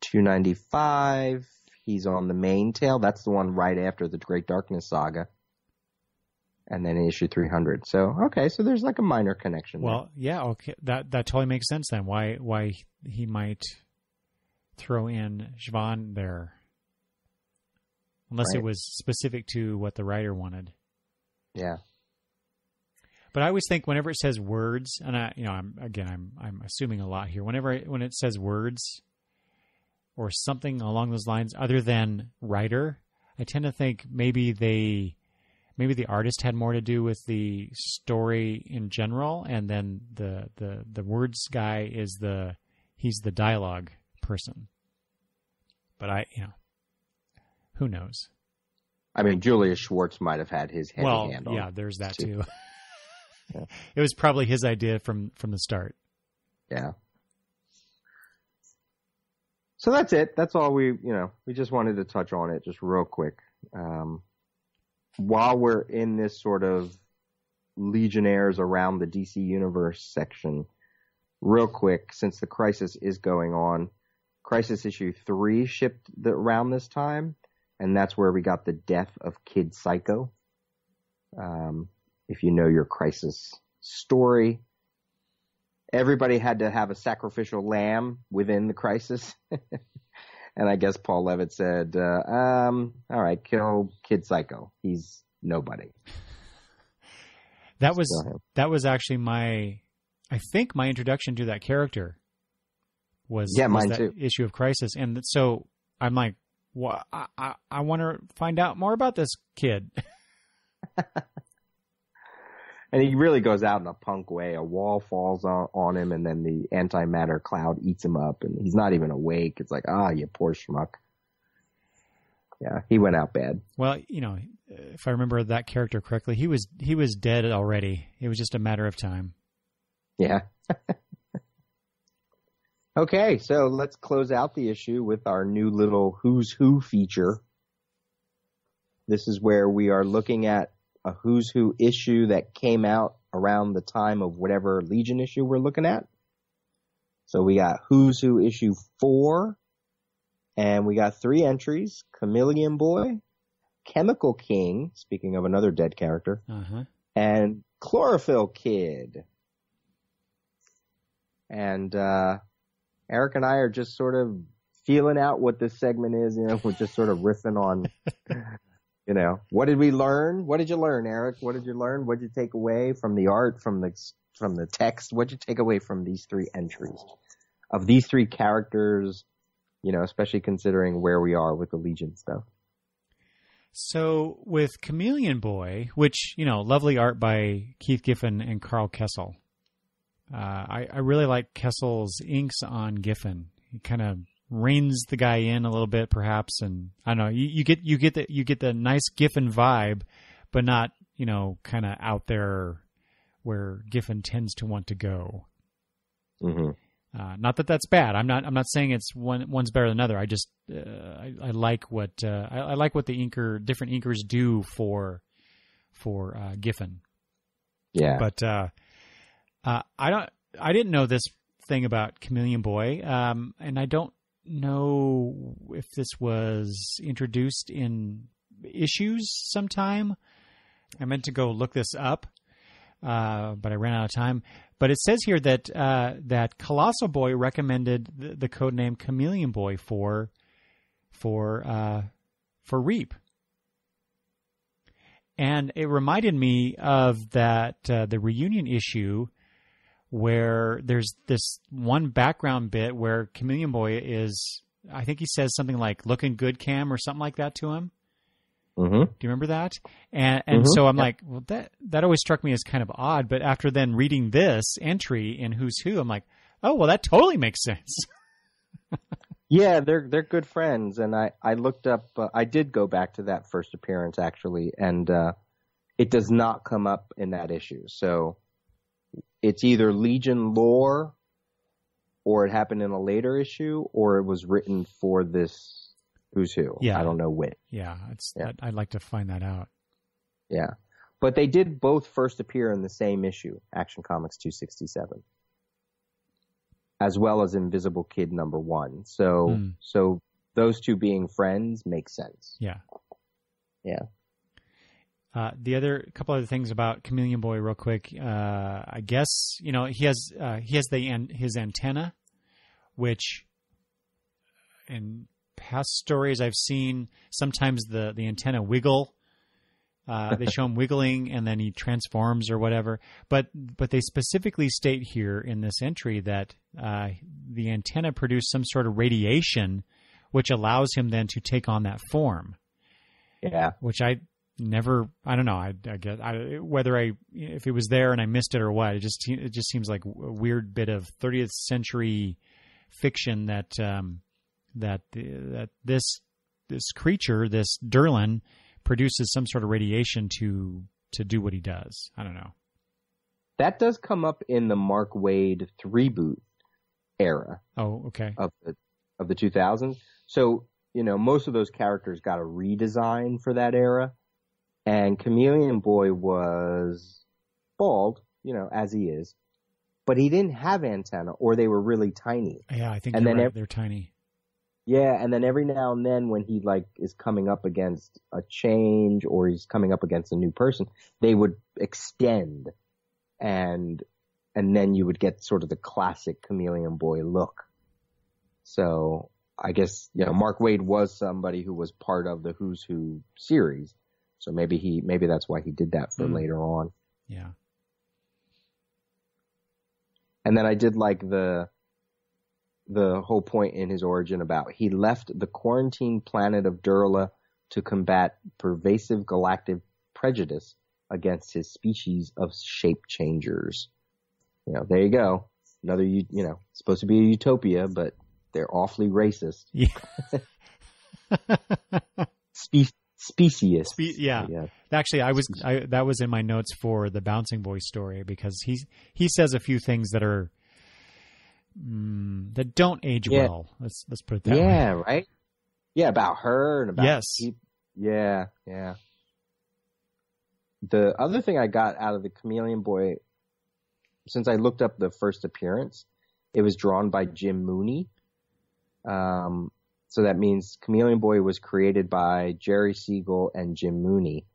295, he's on the main tale. That's the one right after the Great Darkness saga. And then in issue 300. So there's like a minor connection. Well, there. Yeah, okay. That totally makes sense then. Why he might throw in Siobhan there. Unless it was specific to what the writer wanted. Yeah. But I always think whenever it says words, and I'm assuming a lot here. When it says words or something along those lines, other than writer, I tend to think maybe the artist had more to do with the story in general, and then the words guy he's the dialogue person. But who knows? I mean, Julius Schwartz might have had his heavy hand on it. Yeah, there's that too. Yeah. It was probably his idea from the start. Yeah. So that's it. That's all we just wanted to touch on it just real quick. While we're in this sort of Legionnaires around the DC Universe section, real quick, since the Crisis is going on, Crisis issue 3 shipped around this time, and that's where we got the death of Kid Psycho. If you know your Crisis story, everybody had to have a sacrificial lamb within the Crisis. And I guess Paul Levitt said, all right, kill Kid Psycho. He's nobody. That was actually my introduction to that character was mine that too. issue of Crisis. And so I'm like, well, I want to find out more about this kid. And he really goes out in a punk way. A wall falls on him, and then the antimatter cloud eats him up, and he's not even awake. It's like, you poor schmuck. Yeah, he went out bad. Well, if I remember that character correctly, he was dead already. It was just a matter of time. Yeah. Okay, so let's close out the issue with our new little Who's Who feature. This is where we are looking at a Who's Who issue that came out around the time of whatever Legion issue we're looking at. So we got Who's Who issue 4, and we got 3 entries: Chameleon Boy, Chemical King, speaking of another dead character, and Chlorophyll Kid. And Eric and I are just sort of feeling out what this segment is. We're just sort of riffing on, what did we learn? What did you learn, Eric? What did you learn? What did you take away from the art, from the text? What did you take away from these 3 entries of these 3 characters, especially considering where we are with the Legion stuff? So with Chameleon Boy, which, lovely art by Keith Giffen and Carl Kessel. I really like Kessel's inks on Giffen. He kind of reins the guy in a little bit, perhaps, and I don't know. You get the nice Giffen vibe, but not kind of out there where Giffen tends to want to go. Mm-hmm. Not that that's bad. I'm not saying it's one's better than another. I just I like what I like what the different inkers do for Giffen. Yeah, but. I didn't know this thing about Chameleon Boy, and I don't know if this was introduced in issues sometime. I meant to go look this up, but I ran out of time. But it says here that that Colossal Boy recommended the codename Chameleon Boy for Reap. And it reminded me of that the reunion issue where there's this one background bit where Chameleon Boy is, I think he says something like "looking good, Cam" or something like that to him. Mm-hmm. Do you remember that? And so I'm like, well, that always struck me as kind of odd. But after then reading this entry in Who's Who, I'm like, oh, well, that totally makes sense. Yeah, they're good friends, and I looked up. I did go back to that first appearance actually, and it does not come up in that issue. So it's either Legion lore, or it happened in a later issue, or it was written for this Who's Who. Yeah, I don't know which. Yeah, I'd like to find that out. Yeah, but they did both first appear in the same issue, Action Comics 267. As well as Invisible Kid #1. So those two being friends makes sense. Yeah. Yeah. The other couple other things about Chameleon Boy real quick. I guess, he has his antenna, which in past stories I've seen sometimes the antenna wiggle. They show him wiggling and then he transforms or whatever. But they specifically state here in this entry that the antenna produced some sort of radiation, which allows him then to take on that form. Yeah. Which I don't know. I guess if it was there and I missed it or what. It just seems like a weird bit of 30th century fiction that this creature, this Durlan, produces some sort of radiation to do what he does. I don't know. That does come up in the Mark Waid 3-boot era. Oh, okay. Of the 2000s. So, most of those characters got a redesign for that era. And Chameleon Boy was bald, as he is. but he didn't have antenna, or they were really tiny. Yeah, I think and then right. They're tiny. Yeah, and then every now and then when he like is coming up against a change or he's coming up against a new person, they would extend, and then you would get sort of the classic Chameleon Boy look. So I guess, Mark Waid was somebody who was part of the Who's Who series. So maybe that's why he did that for later on. Yeah. And then I did like the whole point in his origin about he left the quarantine planet of Durla to combat pervasive galactic prejudice against his species of shape changers. There you go. Another, supposed to be a utopia, but they're awfully racist. Yeah. Specious. Yeah. Actually, that was in my notes for the Bouncing Boy story, because he says a few things that are that don't age well. Let's put it that way. Yeah, right. Yeah, about her and about yes. Yeah. The other thing I got out of the Chameleon Boy, since I looked up the first appearance, it was drawn by Jim Mooney. So that means Chameleon Boy was created by Jerry Siegel and Jim Mooney,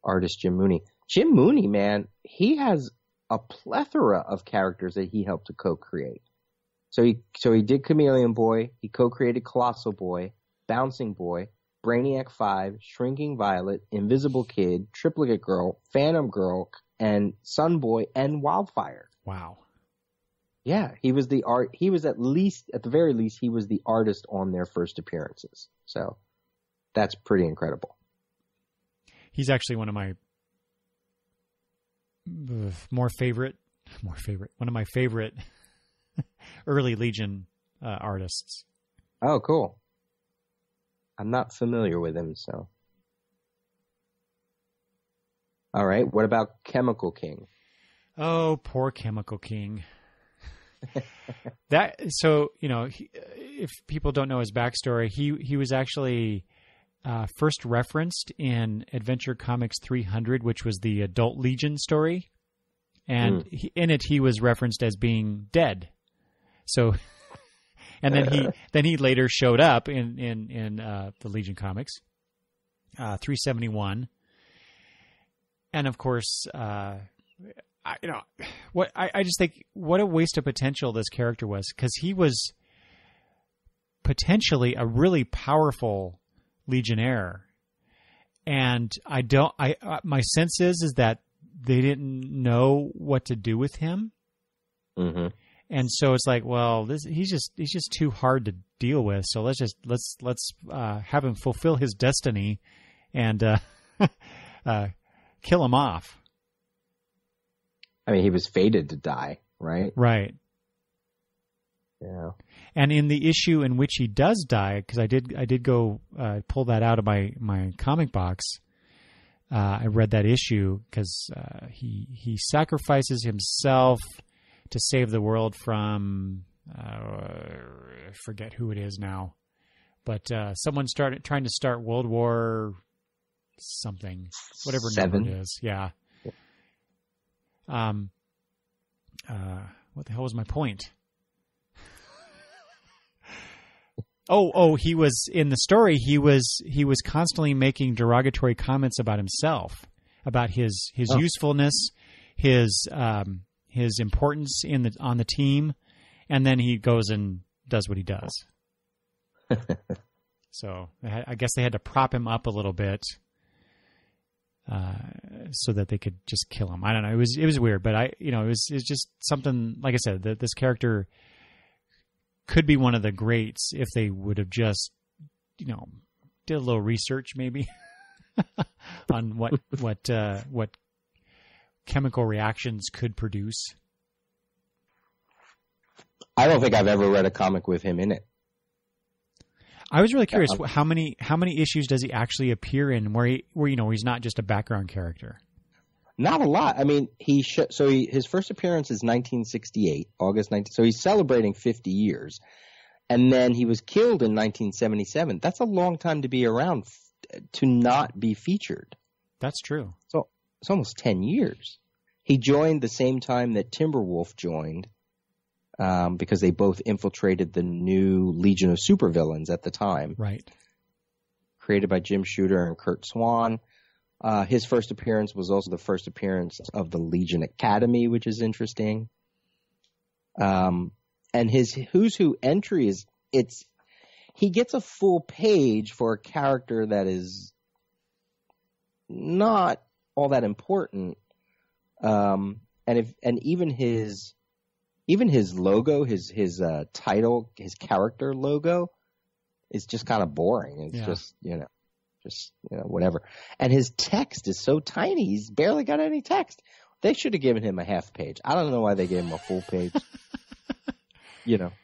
artist Jim Mooney. Jim Mooney, man, he has a plethora of characters that he helped to co-create. So he did Chameleon Boy, he co-created Colossal Boy, Bouncing Boy, Brainiac 5, Shrinking Violet, Invisible Kid, Triplicate Girl, Phantom Girl, and Sun Boy and Wildfire. Wow. Yeah, he was at the very least, he was the artist on their first appearances. So that's pretty incredible. He's actually one of my favorite early Legion artists. Oh, cool. I'm not familiar with him, so. All right, what about Chemical King? Oh, poor Chemical King. If people don't know his backstory, he was actually first referenced in Adventure Comics 300, which was the Adult Legion story, and in it he was referenced as being dead. So, and then he later showed up in the Legion comics, 371, and of course. I just think what a waste of potential this character was, because he was potentially a really powerful Legionnaire, and my sense is that they didn't know what to do with him, and so it's like, well, he's just too hard to deal with. So let's have him fulfill his destiny and kill him off. I mean, he was fated to die, right? Right. Yeah. And in the issue in which he does die, because I did go pull that out of my comic box. I read that issue because he sacrifices himself to save the world from I forget who it is now, but someone trying to start World War something, whatever number it is. Yeah. What the hell was my point? He was in the story. He was constantly making derogatory comments about himself, about his usefulness, his importance on the team, and then he goes and does what he does. So I guess they had to prop him up a little bit. So that they could just kill him. I don't know. It was weird, but it was just something, like I said, that this character could be one of the greats if they would have just, did a little research maybe on what chemical reactions could produce. I don't think I've ever read a comic with him in it. I was really curious, how many issues does he actually appear in where he's not just a background character? Not a lot. I mean, his first appearance is 1968, August 19. So he's celebrating 50 years, and then he was killed in 1977. That's a long time to be around to not be featured. That's true. So it's almost 10 years. He joined the same time that Timberwolf joined, because they both infiltrated the new Legion of Supervillains at the time. Right. Created by Jim Shooter and Kurt Swan. His first appearance was also the first appearance of the Legion Academy, which is interesting. And his Who's Who entry he gets a full page for a character that is not all that important. And even his logo, his title, his character logo is just kind of boring. It's just whatever. And his text is so tiny. He's barely got any text. They should have given him a half page. I don't know why they gave him a full page.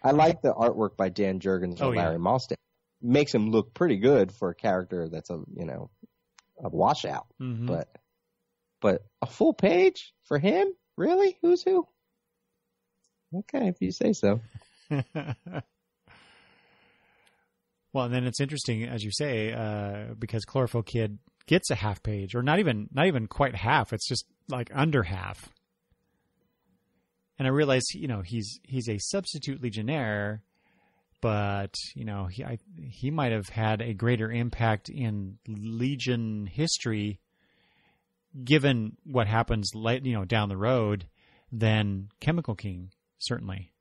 I like the artwork by Dan Jurgens and Larry Malstead. Makes him look pretty good for a character that's a washout. Mm-hmm. But a full page for him? Really? Who's Who? Okay, if you say so. Well, and then it's interesting, as you say, because Chlorophyll Kid gets a half page, or not even quite half. It's just like under half. And I realize, he's a substitute Legionnaire, but he might have had a greater impact in Legion history, given what happens down the road, than Chemical King, certainly.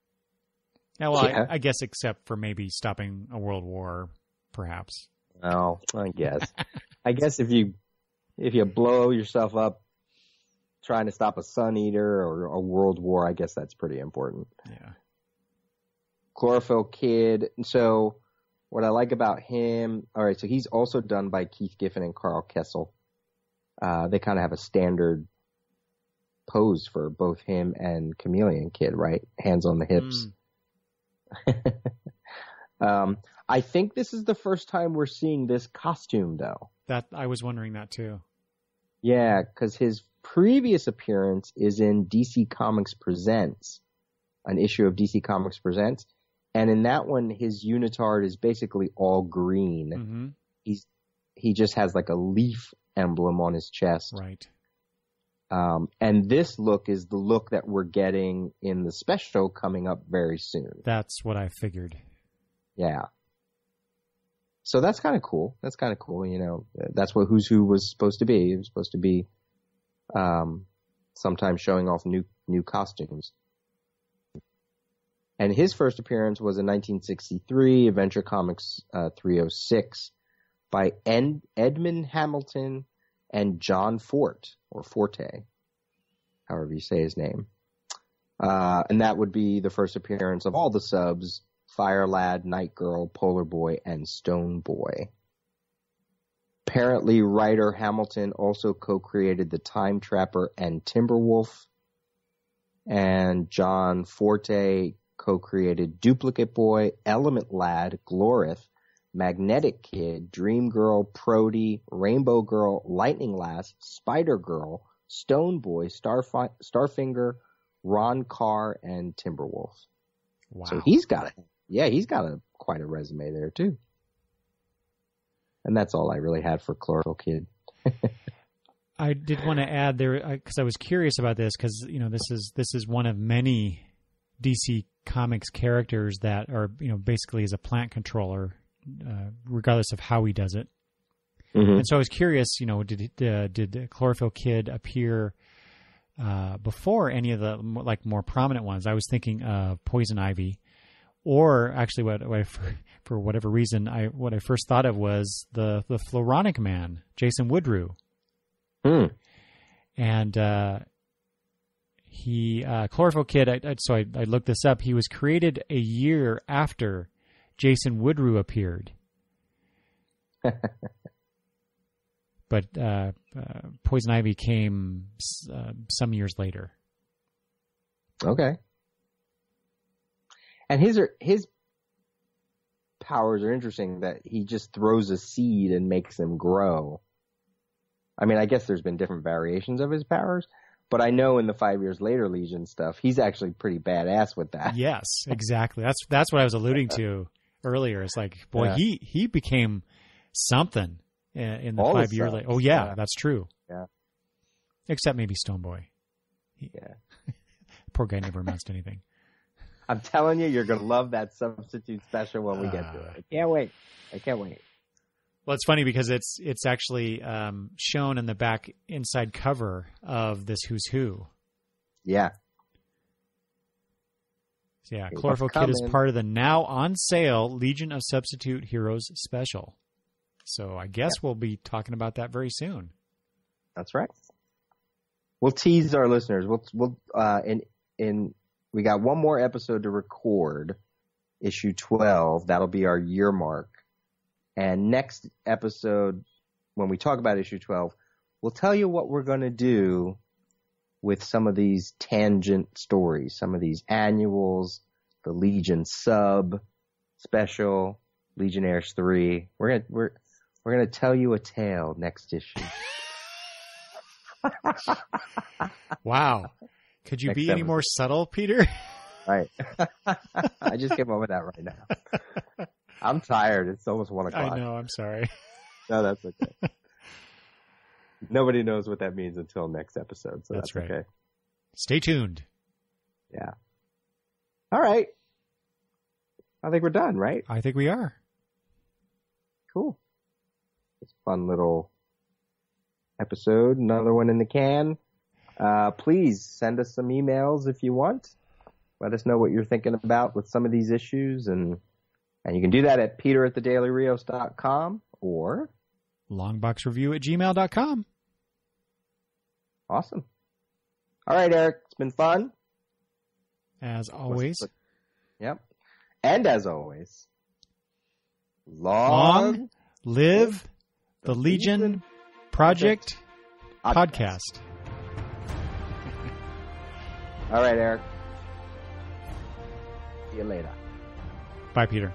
Now, well, I guess except for maybe stopping a world war, perhaps. Oh, I guess. I guess if you blow yourself up trying to stop a Sun Eater or a world war, I guess that's pretty important. Yeah. Chlorophyll Kid. So what I like about him, all right, so he's also done by Keith Giffen and Carl Kessel. They kind of have a standard pose for both him and Chameleon Kid, right? Hands on the hips. I think this is the first time we're seeing this costume, though. That I was wondering that too. Yeah, because his previous appearance is in DC Comics Presents, an issue of DC Comics Presents, and in that one, his unitard is basically all green. Mm-hmm. He just has like a leaf emblem on his chest, right? And this look is the look that we're getting in the special coming up very soon. That's what I figured. Yeah. So that's kind of cool. That's what Who's Who was supposed to be. It was supposed to be, sometimes showing off new costumes. And his first appearance was in 1963, Adventure Comics 306, by Edmund Hamilton and John Forte, however you say his name. And that would be the first appearance of all the subs, Fire Lad, Night Girl, Polar Boy, and Stone Boy. Apparently, writer Hamilton also co-created the Time Trapper and Timberwolf, and John Forte co-created Duplicate Boy, Element Lad, Glorith, Magnetic Kid, Dream Girl, Prody, Rainbow Girl, Lightning Lass, Spider Girl, Stone Boy, Starfinger, Ron Carr, and Timberwolf. Wow. So he's got quite a resume there too. And that's all I really had for Chlorophyll Kid. I did want to add there, because I was curious about this, because this is one of many DC Comics characters that are basically as a plant controller, regardless of how he does it. Mm-hmm. And so I was curious, did Chlorophyll Kid appear before any of the more prominent ones? I was thinking of Poison Ivy, or actually, what for whatever reason, what I first thought of was the Floronic Man, Jason Woodrue. And Chlorophyll Kid. I looked this up. He was created a year after Jason Woodrue appeared. But Poison Ivy came some years later. Okay. And his powers are interesting, that he just throws a seed and makes them grow. I mean, I guess there's been different variations of his powers, but I know in the 5 Years Later Legion stuff, he's actually pretty badass with that. Yes, exactly. That's what I was alluding to earlier. It's like, boy, yeah. he became something in the 5 years later. Oh yeah, that's true. Yeah. Except maybe Stone Boy. Yeah. Poor guy never amounts to anything. I'm telling you, you're going to love that substitute special when we get to it. I can't wait. Well, it's funny because it's actually shown in the back inside cover of this Who's Who. Yeah. So yeah, Chlorophyll Kid is part of the now on sale Legion of Substitute Heroes special. So I guess we'll be talking about that very soon. That's right. We'll tease our listeners. We got one more episode to record, issue 12. That'll be our year mark. And next episode, when we talk about issue 12, we'll tell you what we're going to do with some of these tangent stories, some of these annuals, the Legion sub special, Legionnaires 3. We're going to tell you a tale next issue. Wow. Could you be any more subtle, Peter? Right. I just came up with that right now. I'm tired. It's almost 1 o'clock. I know. I'm sorry. No, that's okay. Nobody knows what that means until next episode, so that's right. Okay. Stay tuned. Yeah. All right. I think we're done, right? I think we are. Cool. It's a fun little episode. Another one in the can. Please send us some emails if you want. Let us know what you're thinking about with some of these issues, and you can do that at peter@thedailyrios.com or longboxreview@gmail.com. Awesome. All right, Eric. It's been fun. As always. Yep. And as always, long live the Legion Project Podcast. All right, Eric. See you later. Bye, Peter.